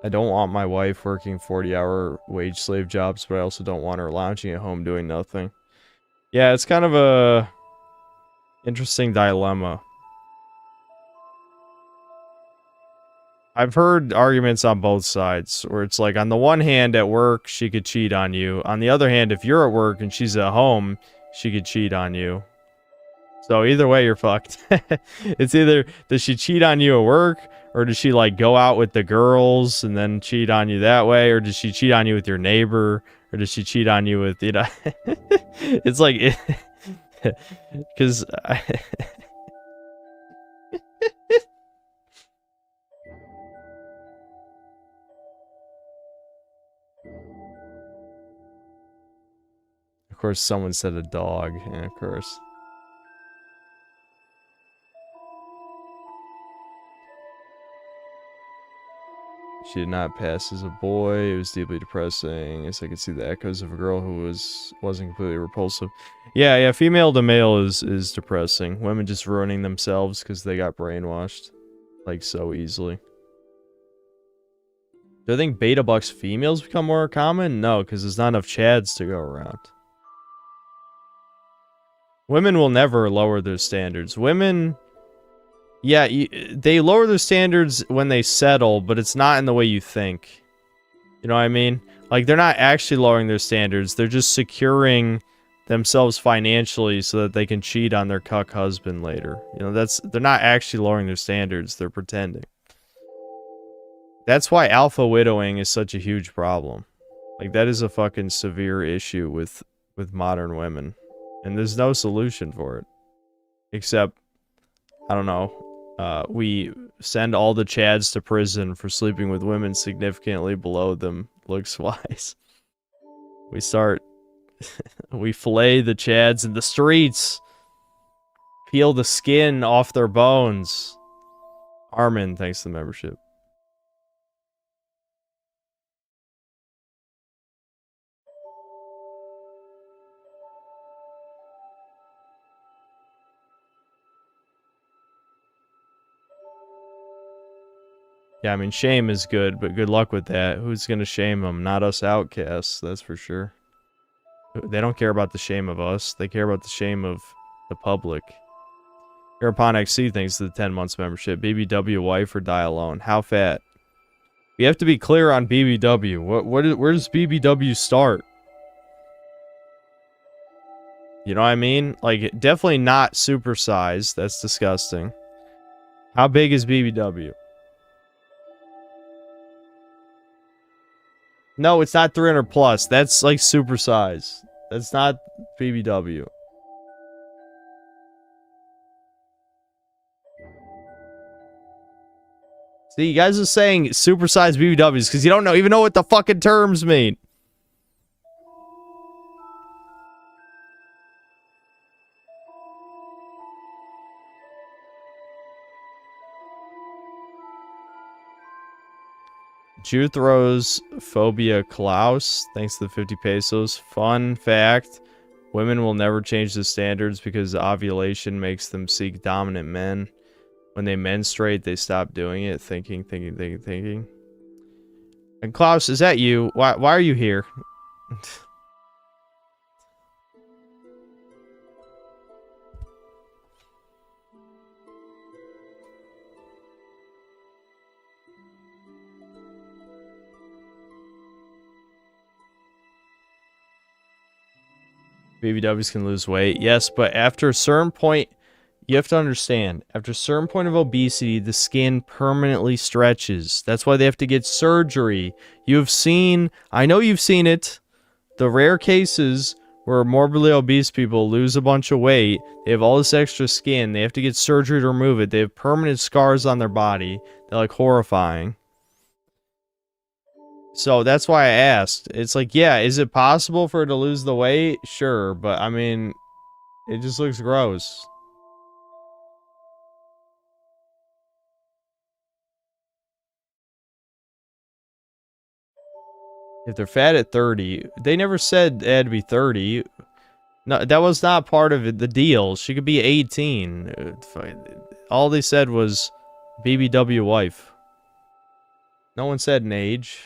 I don't want my wife working 40-hour wage slave jobs, but I also don't want her lounging at home doing nothing. Yeah, it's kind of a interesting dilemma. I've heard arguments on both sides, where it's like, on the one hand, at work, she could cheat on you. On the other hand, if you're at work and she's at home, she could cheat on you. So either way, you're fucked. It's either, does she cheat on you at work, or does she, like, go out with the girls and then cheat on you that way, or does she cheat on you with your neighbor, or does she cheat on you with, you know... It's like... Because... Of course, someone said a dog. Yeah, of course. She did not pass as a boy. It was deeply depressing. As I could see the echoes of a girl who wasn't completely repulsive. Yeah, female to male is depressing. Women just ruining themselves because they got brainwashed. Like, so easily. Do I think beta bucks females become more common? No, because there's not enough chads to go around. Women will never lower their standards. Women... Yeah, they lower their standards when they settle, but it's not in the way you think. You know what I mean? Like, they're not actually lowering their standards. They're just securing themselves financially so that they can cheat on their cuck husband later. You know, they're not actually lowering their standards. They're pretending. That's why alpha widowing is such a huge problem. Like, that is a fucking severe issue with modern women. And there's no solution for it. Except, I don't know. We send all the chads to prison for sleeping with women significantly below them, looks-wise. We start... we fillet the chads in the streets. Peel the skin off their bones. Armin, thanks to the membership. Yeah, I mean, shame is good, but good luck with that. Who's gonna shame them? Not us outcasts, that's for sure. They don't care about the shame of us. They care about the shame of the public. Hereupon XC thanks to the 10 months membership. BBW wife or die alone. How fat? We have to be clear on BBW. Where does BBW start? You know what I mean? Like, definitely not supersized. That's disgusting. How big is BBW? No, it's not 300 plus. That's like supersize. That's not BBW. See, you guys are saying supersized BBWs because you don't even know what the fucking terms mean. Juthros Phobia Klaus, thanks to the 50 pesos. Fun fact, women will never change the standards because ovulation makes them seek dominant men. When they menstruate, they stop doing it, thinking. And Klaus, is that you? Why are you here? BBWs can lose weight. Yes, but after a certain point, you have to understand, after a certain point of obesity, the skin permanently stretches. That's why they have to get surgery. You've seen, I know you've seen it, the rare cases where morbidly obese people lose a bunch of weight, they have all this extra skin, they have to get surgery to remove it, they have permanent scars on their body. They're like horrifying. So that's why I asked. It's like, yeah, is it possible for her to lose the weight? Sure, but I mean, it just looks gross. If they're fat at 30, they never said it had to be 30. No, that was not part of it, the deal. She could be 18. All they said was BBW wife. No one said an age.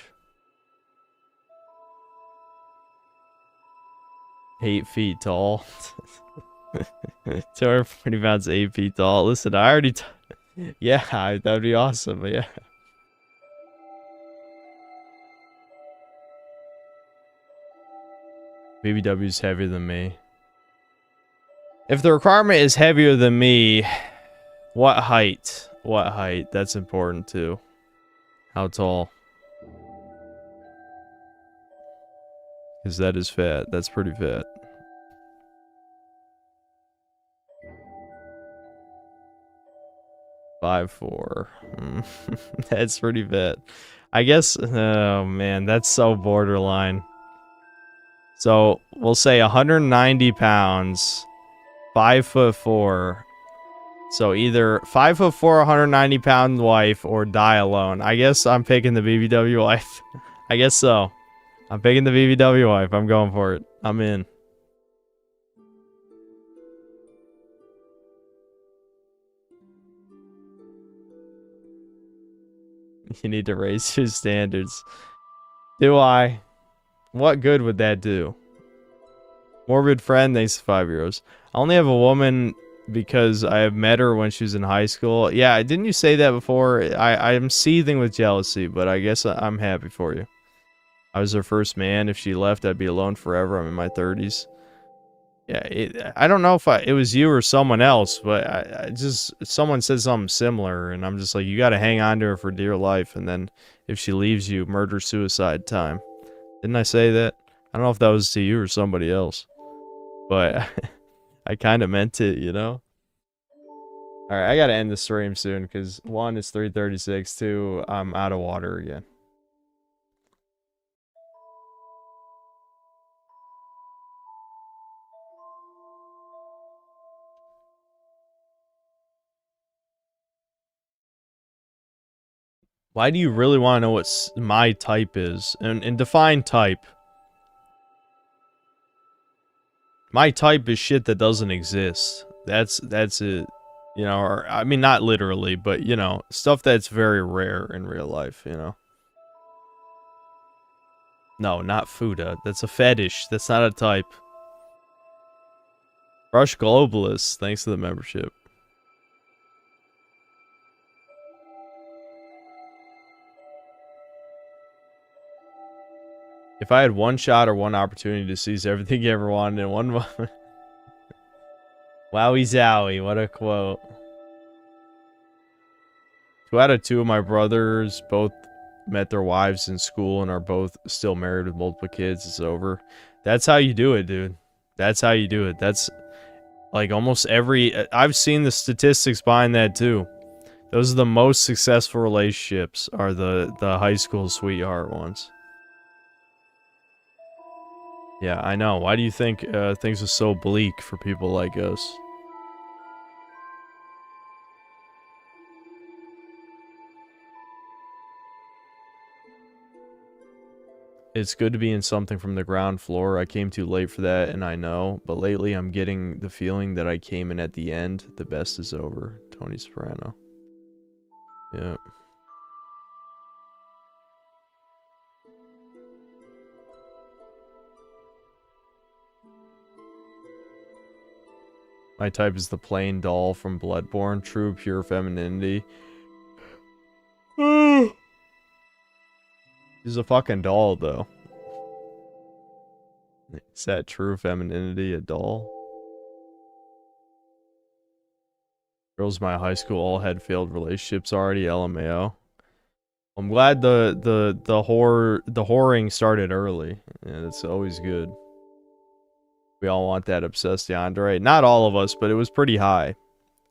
8 feet tall. 240 pounds, 8 feet tall. Listen, I already... yeah, that'd be awesome, but yeah. BBW's heavier than me. If the requirement is heavier than me, what height? What height? That's important too. How tall? Because that is fat. That's pretty fat. Five four. That's pretty fat. I guess, oh man, that's so borderline. So, we'll say 190 pounds, 5'4". So either 5'4", 190 pound wife, or die alone. I guess I'm picking the BBW wife. I guess so. I'm picking the BBW wife. I'm going for it. I'm in. You need to raise your standards. Do I? What good would that do? Morbid friend, thanks to 5 euros. I only have a woman because I have met her when she was in high school. Yeah, didn't you say that before? I'm seething with jealousy, but I guess I'm happy for you. I was her first man. If she left, I'd be alone forever. I'm in my 30s. Yeah, I don't know if it was you or someone else, but I just, someone said something similar, and I'm just like, you gotta hang on to her for dear life, and then if she leaves you, murder-suicide time. Didn't I say that? I don't know if that was to you or somebody else, but I kind of meant it, you know? Alright, I gotta end the stream soon, because 1, it's 3:36, 2, I'm out of water again. Why do you really want to know what my type is? And define type. My type is shit that doesn't exist. That's it. You know, or, I mean, not literally, but, you know, stuff that's very rare in real life, you know? No, not Fuda. That's a fetish. That's not a type. Rush Globalist, thanks to the membership. If I had one shot or one opportunity to seize everything you ever wanted in one moment. Wowie zowie, what a quote. 2 out of 2 of my brothers both met their wives in school and are both still married with multiple kids. It's over. That's how you do it, dude. That's how you do it. That's like almost every... I've seen the statistics behind that too. Those are the most successful relationships, are the high school sweetheart ones. Yeah, I know. Why do you think things are so bleak for people like us? It's good to be in something from the ground floor. I came too late for that, and I know. But lately, I'm getting the feeling that I came in at the end. The best is over. Tony Soprano. Yeah. My type is the plain doll from Bloodborne. True, pure femininity. She's a fucking doll, though. Is that true femininity a doll? Girls in my high school all had failed relationships already, LMAO. I'm glad the whoring started early. Yeah, it's always good. We all want that obsessed yandere. Not all of us, but it was pretty high.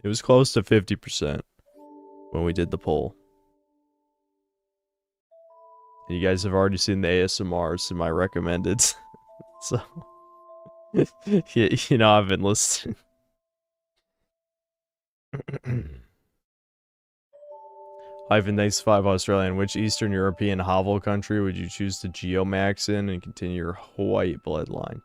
It was close to 50% when we did the poll. And you guys have already seen the ASMRs in my recommended. So, you know, I've been listening. Hyphen thanks 5 Australian. Which Eastern European hovel country would you choose to geomax in and continue your white bloodline?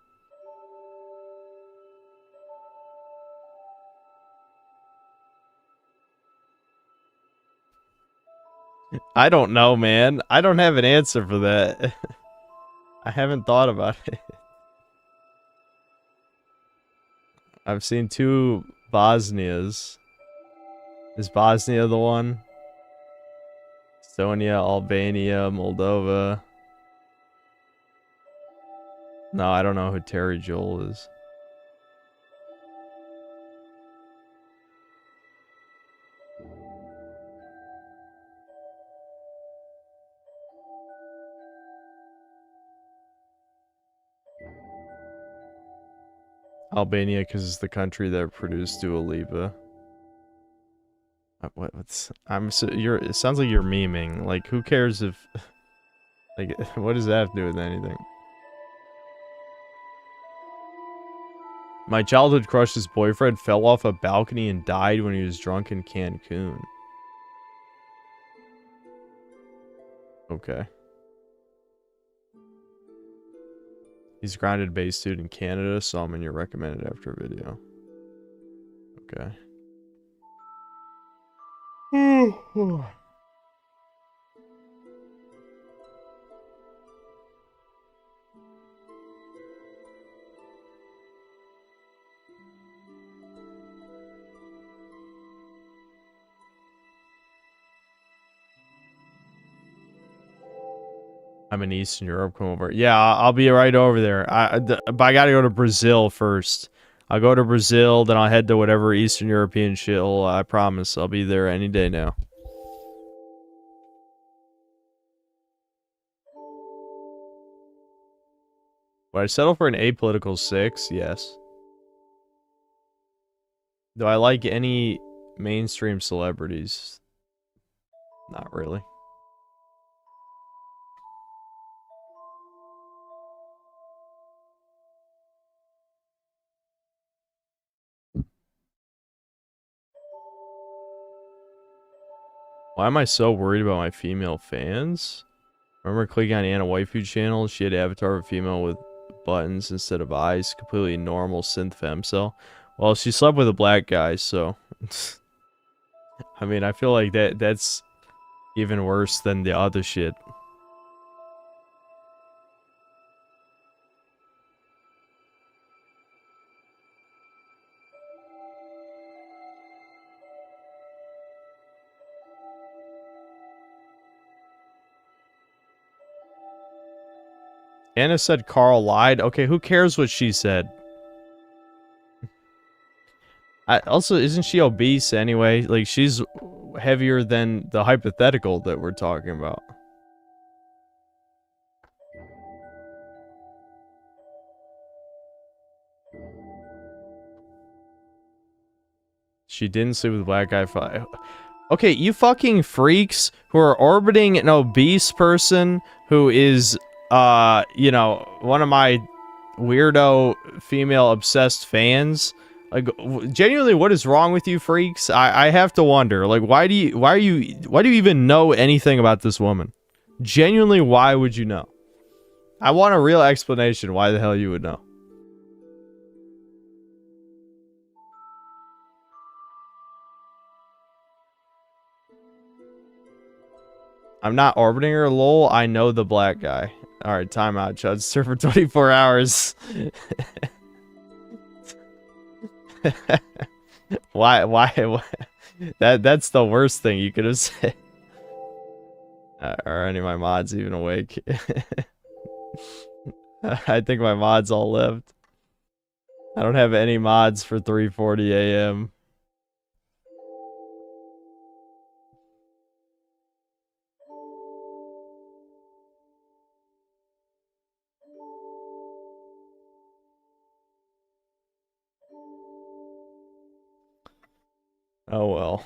I don't know, man. I don't have an answer for that. I haven't thought about it. I've seen 2 Bosnias. Is Bosnia the one? Estonia, Albania, Moldova. No, I don't know who Terry Joel is. Albania, because it's the country that produced Dua Lipa. What's it sounds like you're memeing. Like, who cares if like what does that have to do with anything? My childhood crush's boyfriend fell off a balcony and died when he was drunk in Cancun. Okay. He's a grounded base dude in Canada, so I'm in your recommended after video. Okay. I'm in Eastern Europe. Come over. Yeah, I'll be right over there. But I gotta go to Brazil first. I'll go to Brazil, then I'll head to whatever Eastern European shithole. I promise. I'll be there any day now. Would I settle for an apolitical 6? Yes. Do I like any mainstream celebrities? Not really. Why am I so worried about my female fans? Remember clicking on Anna Waifu channel? She had avatar of a female with buttons instead of eyes. Completely normal synth femcel. Well, she slept with a black guy, so... I mean, I feel like that's even worse than the other shit. Anna said Carl lied. Okay, who cares what she said? Also, isn't she obese anyway? Like, she's heavier than the hypothetical that we're talking about. She didn't sleep with a black guy. Okay, you fucking freaks who are orbiting an obese person who is, you know, one of my weirdo female obsessed fans. Like, genuinely, what is wrong with you freaks? I have to wonder. Like, why do you even know anything about this woman? Genuinely, why would you know? I want a real explanation why the hell you would know. I'm not orbiting her, lol. I know the black guy. Alright, timeout, Chud. Sir for 24 hours. Why? That's the worst thing you could have said. Are any of my mods even awake? I think my mods all left. I don't have any mods for 3:40 a.m. Oh well.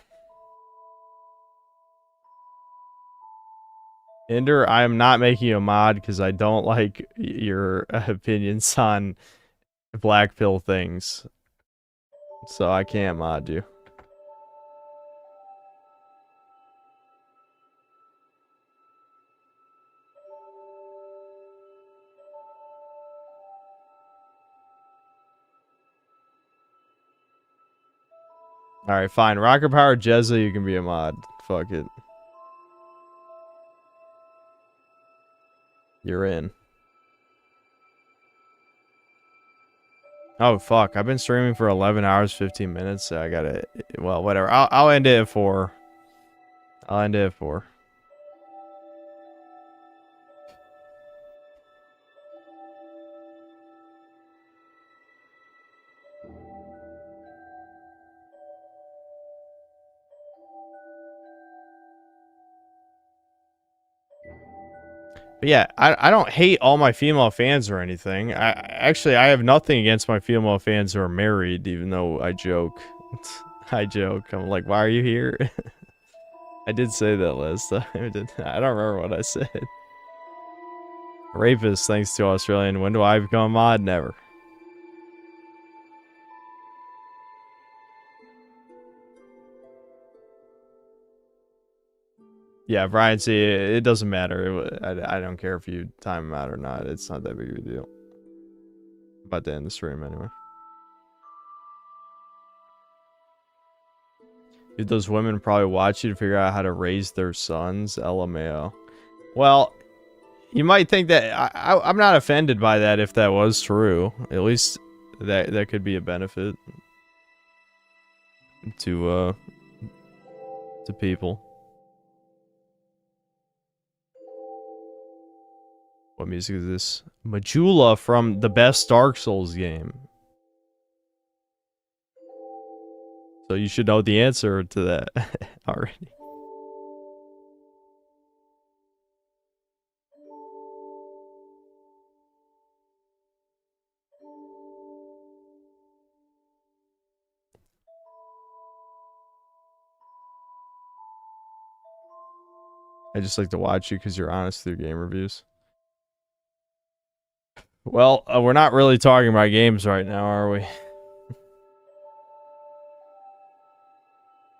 Ender, I am not making you a mod because I don't like your opinions on black pill things. So I can't mod you. Alright, fine. Rocket Power Jezza, you can be a mod. Fuck it. You're in. Oh, fuck. I've been streaming for 11 hours, 15 minutes. So I gotta... Well, whatever. I'll end it at 4. I'll end it at 4. But yeah, I don't hate all my female fans or anything. I have nothing against my female fans who are married, even though I joke. I joke. I'm like, why are you here? I did say that last time. I don't remember what I said. Rapist, thanks to Australian. When do I become a mod? Never. Yeah, Brian, see, it doesn't matter. I don't care if you time him out or not. It's not that big of a deal. I'm about to end the stream anyway. Dude, those women probably watch you to figure out how to raise their sons. LMAO. Well, you might think that I'm not offended by that if that was true. At least that could be a benefit to people. What music is this? Majula from the best Dark Souls game. So you should know the answer to that already. I just like to watch you because you're honest through game reviews. Well, we're not really talking about games right now, are we?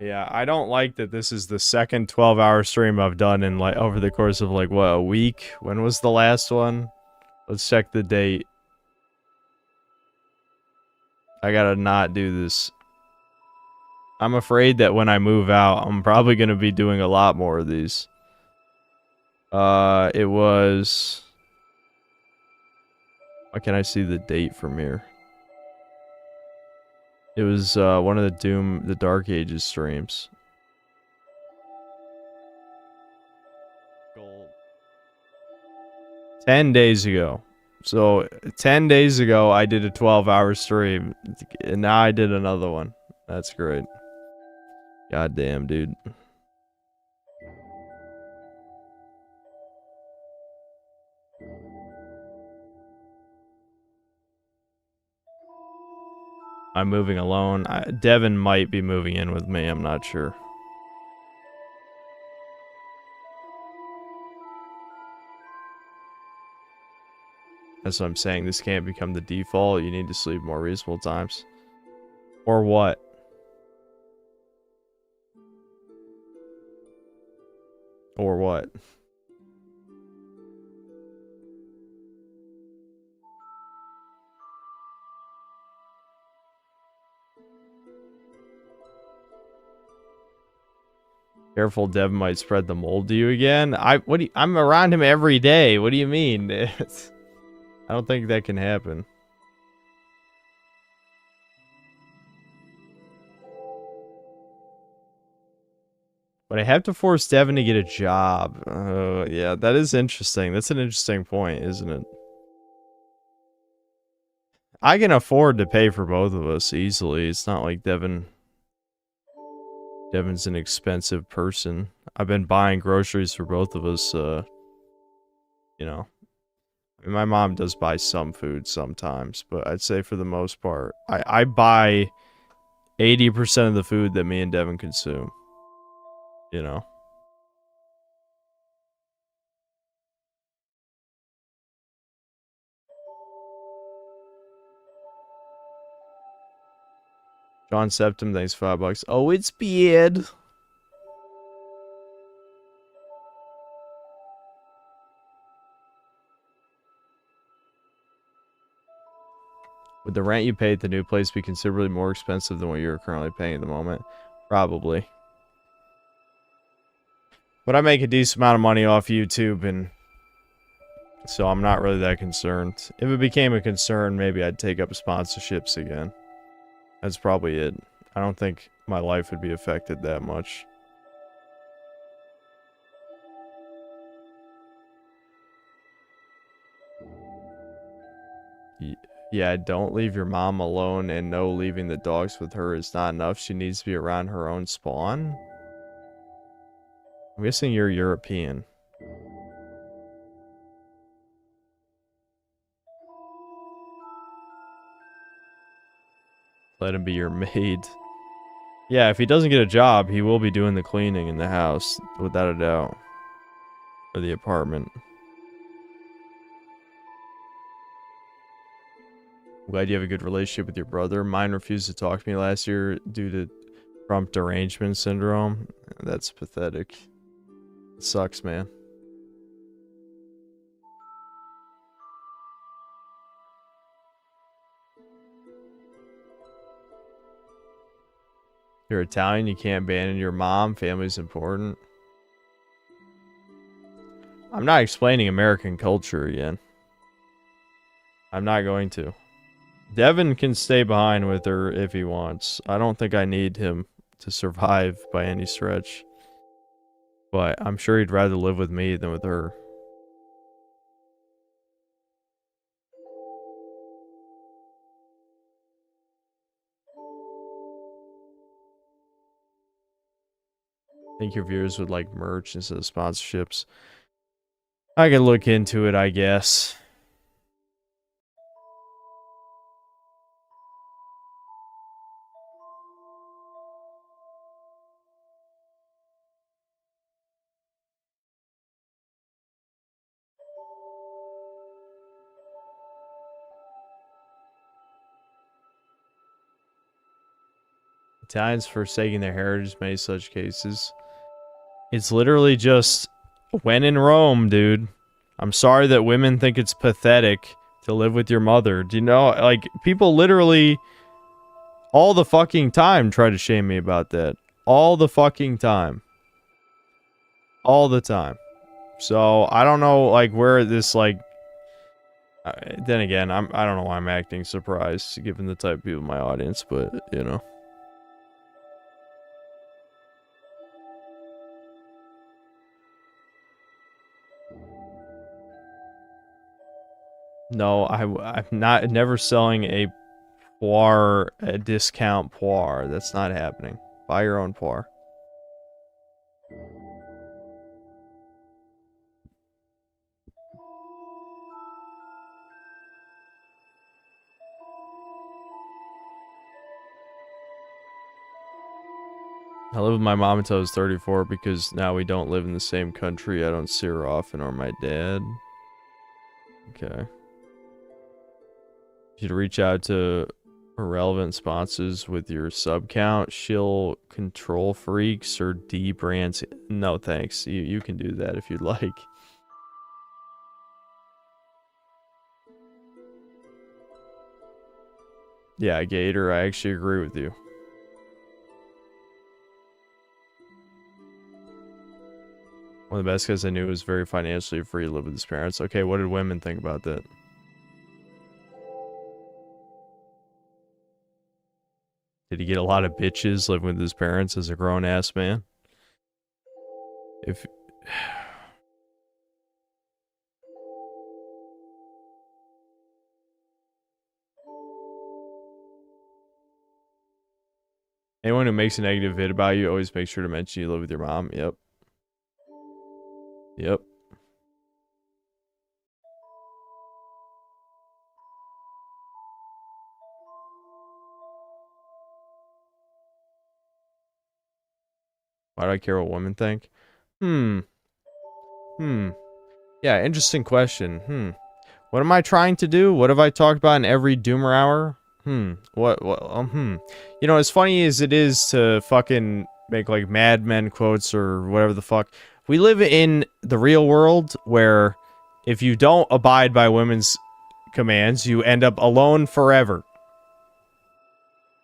Yeah, I don't like that this is the second 12-hour stream I've done in like over the course of like what, a week? When was the last one? Let's check the date. I gotta not do this. I'm afraid that when I move out, I'm probably gonna be doing a lot more of these. It was... Why can't I see the date from here? It was one of the Dark Ages streams. 10 days ago. So 10 days ago, I did a 12-hour stream, and now I did another one. That's great. God damn, dude. I'm moving alone. Devin might be moving in with me. I'm not sure. That's what I'm saying. This can't become the default. You need to sleep more reasonable times. Or what? Or what? Careful, Dev might spread the mold to you again. I'm around him every day. What do you mean? I don't think that can happen. But I have to force Devin to get a job. Yeah, that is interesting. That's an interesting point, isn't it? I can afford to pay for both of us easily. It's not like Devin's an expensive person. I've been buying groceries for both of us, you know. I mean, my mom does buy some food sometimes, but I'd say for the most part, I buy 80% of the food that me and Devin consume, you know. John Septum, thanks $5. Oh, it's beard. Would the rent you pay at the new place be considerably more expensive than what you're currently paying at the moment? Probably. But I make a decent amount of money off YouTube, and so I'm not really that concerned. If it became a concern, maybe I'd take up sponsorships again. That's probably it. I don't think my life would be affected that much. Yeah, don't leave your mom alone, and no, leaving the dogs with her is not enough. She needs to be around her own spawn. I'm guessing you're European. Let him be your maid. Yeah, if he doesn't get a job, he will be doing the cleaning in the house, without a doubt. Or the apartment. Glad you have a good relationship with your brother. Mine refused to talk to me last year due to Trump derangement syndrome. That's pathetic. It sucks, man. You're Italian, you can't abandon your mom. Family's important. I'm not explaining American culture again. I'm not going to. Devin can stay behind with her if he wants. I don't think I need him to survive by any stretch. But I'm sure he'd rather live with me than with her. I think your viewers would like merch instead of sponsorships. I can look into it, I guess. Italians forsaking their heritage, many such cases. It's literally just when in Rome, dude. I'm sorry that women think it's pathetic to live with your mother. Do you know, like, people literally all the fucking time try to shame me about that. All the fucking time. All the time. So, I don't know, like, where this, like... then again, I don't know why I'm acting surprised, given the type of people in my audience, but, you know. No, I'm never selling a poire, a discount poire. That's not happening. Buy your own poire. I lived with my mom until I was 34 because now we don't live in the same country. I don't see her often, or my dad. Okay. You should reach out to irrelevant sponsors with your sub count. Shill control freaks or D brands. No thanks. You can do that if you'd like. Yeah, Gator, I actually agree with you. One of the best guys I knew was very financially free to live with his parents. Okay, what did women think about that? Did he get a lot of bitches living with his parents as a grown-ass man? If... Anyone who makes a negative vid about you always make sure to mention you live with your mom. Yep. Yep. Why do I care what women think? Hmm. Yeah, interesting question. What am I trying to do? What have I talked about in every Doomer hour? You know, as funny as it is to fucking make like Mad Men quotes or whatever the fuck, we live in the real world where if you don't abide by women's commands, you end up alone forever.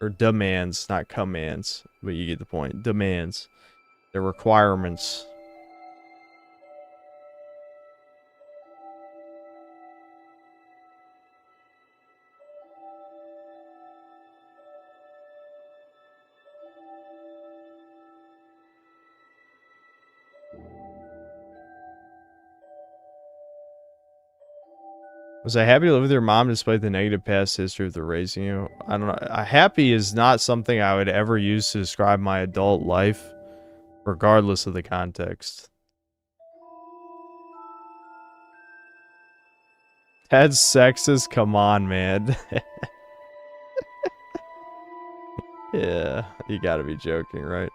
Or demands, not commands, but you get the point. Demands. They're requirements. Was I happy to live with your mom despite the negative past history of the raising you? I don't know. Happy is not something I would ever use to describe my adult life, regardless of the context. That's sexist? Come on, man. Yeah, you gotta be joking, right?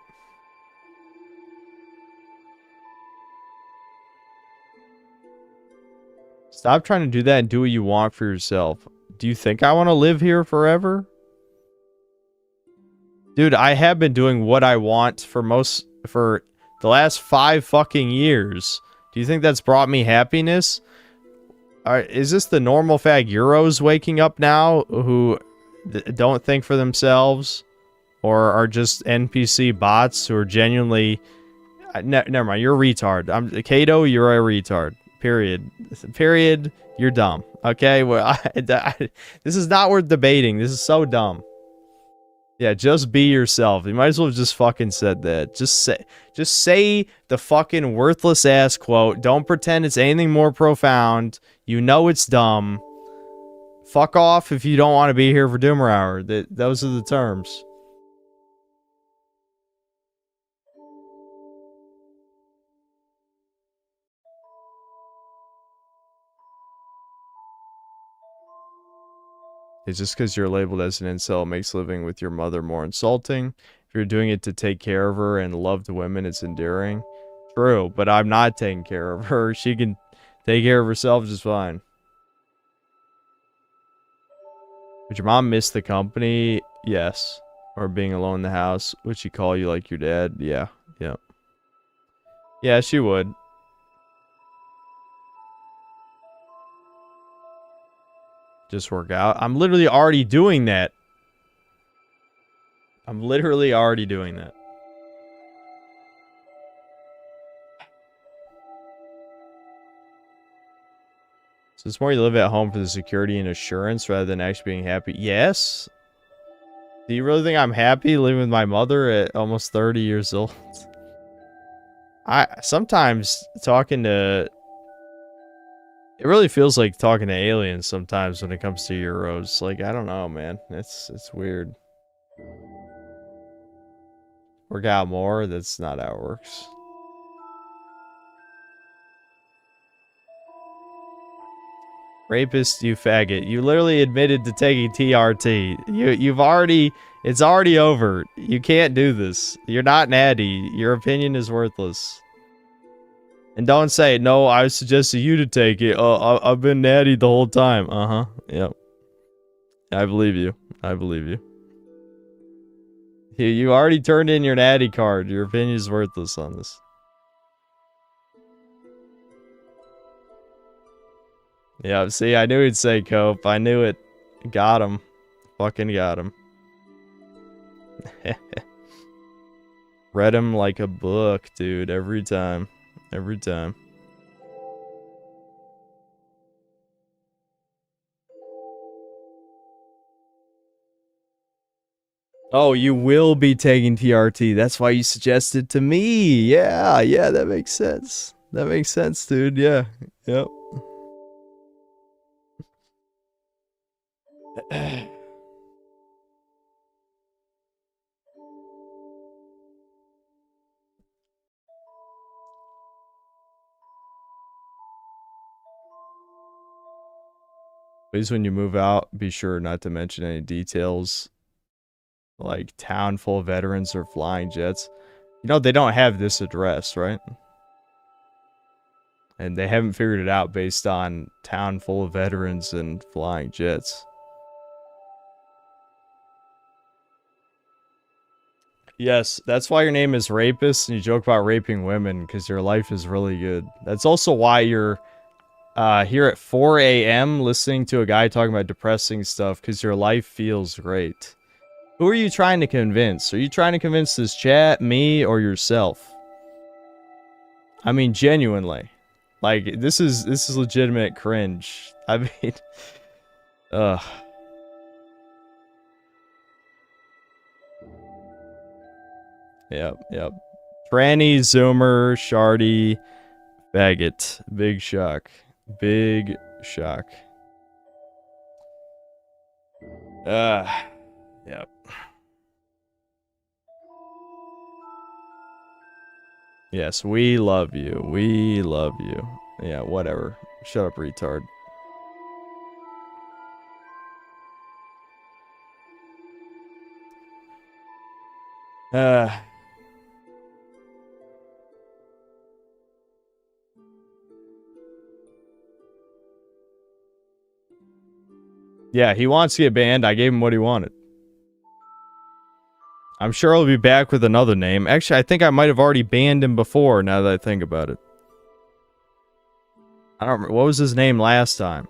Stop trying to do that and do what you want for yourself. Do you think I want to live here forever? Dude, I have been doing what I want for the last 5 fucking years. Do you think that's brought me happiness? Is this the normal fag Euros waking up now who don't think for themselves? Or are just NPC bots who are genuinely... never mind, you're a retard. Kato, you're a retard. Period. Period. You're dumb. Okay? Well, this is not worth debating. This is so dumb. Yeah, just be yourself. You might as well have just fucking said that. Just say the fucking worthless ass quote. Don't pretend it's anything more profound. You know it's dumb. Fuck off if you don't want to be here for Doomer Hour. Those are the terms. It's just because you're labeled as an incel makes living with your mother more insulting. If you're doing it to take care of her and love the women, it's endearing. True, but I'm not taking care of her. She can take care of herself just fine. Would your mom miss the company? Yes. Or being alone in the house? Would she call you like your dad? Yeah. Yeah. Yeah, she would. Just work out. I'm literally already doing that. I'm literally already doing that. So it's more you live at home for the security and assurance rather than actually being happy. Yes. Do you really think I'm happy living with my mother at almost 30 years old? I sometimes talking to... It really feels like talking to aliens sometimes when it comes to Euros. Like, I don't know, man. It's weird. Work out more? That's not how it works. Rapist, you faggot. You literally admitted to taking TRT. You've already... It's already over. You can't do this. You're not natty. Your opinion is worthless. And don't say, no, I suggested you to take it. I've been natty the whole time. Uh-huh. Yep. I believe you. I believe you. You already turned in your natty card. Your opinion is worthless on this. Yeah, see, I knew he'd say cope. I knew it. Got him. Fucking got him. Read him like a book, dude. Every time. Every time. Oh, you will be taking TRT. That's why you suggested to me. Yeah, that makes sense. That makes sense, dude. Yeah. Yep. Please, when you move out, be sure not to mention any details like town full of veterans or flying jets. You know, they don't have this address, right? And they haven't figured it out based on town full of veterans and flying jets. Yes, that's why your name is Rapist and you joke about raping women, because your life is really good. That's also why you're here at 4 a.m. listening to a guy talking about depressing stuff, because your life feels great. Who are you trying to convince? Are you trying to convince this chat, me, or yourself? I mean, genuinely. Like, this is legitimate cringe. I mean, ugh. Yep. Tranny, Zoomer, Shardy, Faggot. Big shock. Big shock. Yep. Yes, we love you. We love you. Yeah, whatever. Shut up, retard. Yeah, he wants to get banned. I gave him what he wanted. I'm sure he'll be back with another name. Actually, I think I might have already banned him before, now that I think about it. I don't remember. What was his name last time?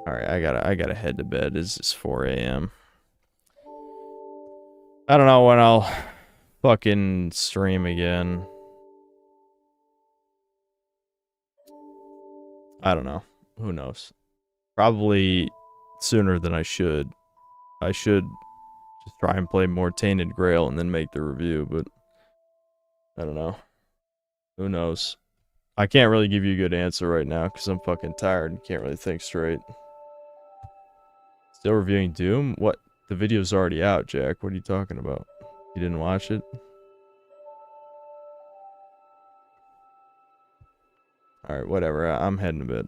Alright, I gotta head to bed. It's 4 a.m. I don't know when I'll fucking stream again. I don't know. Who knows? Probably sooner than I should. I should just try and play more Tainted Grail and then make the review, but I don't know. Who knows? I can't really give you a good answer right now because I'm fucking tired and can't really think straight. Still reviewing Doom? What? The video's already out, Jack. What are you talking about? You didn't watch it? Alright, whatever. I'm heading to bed.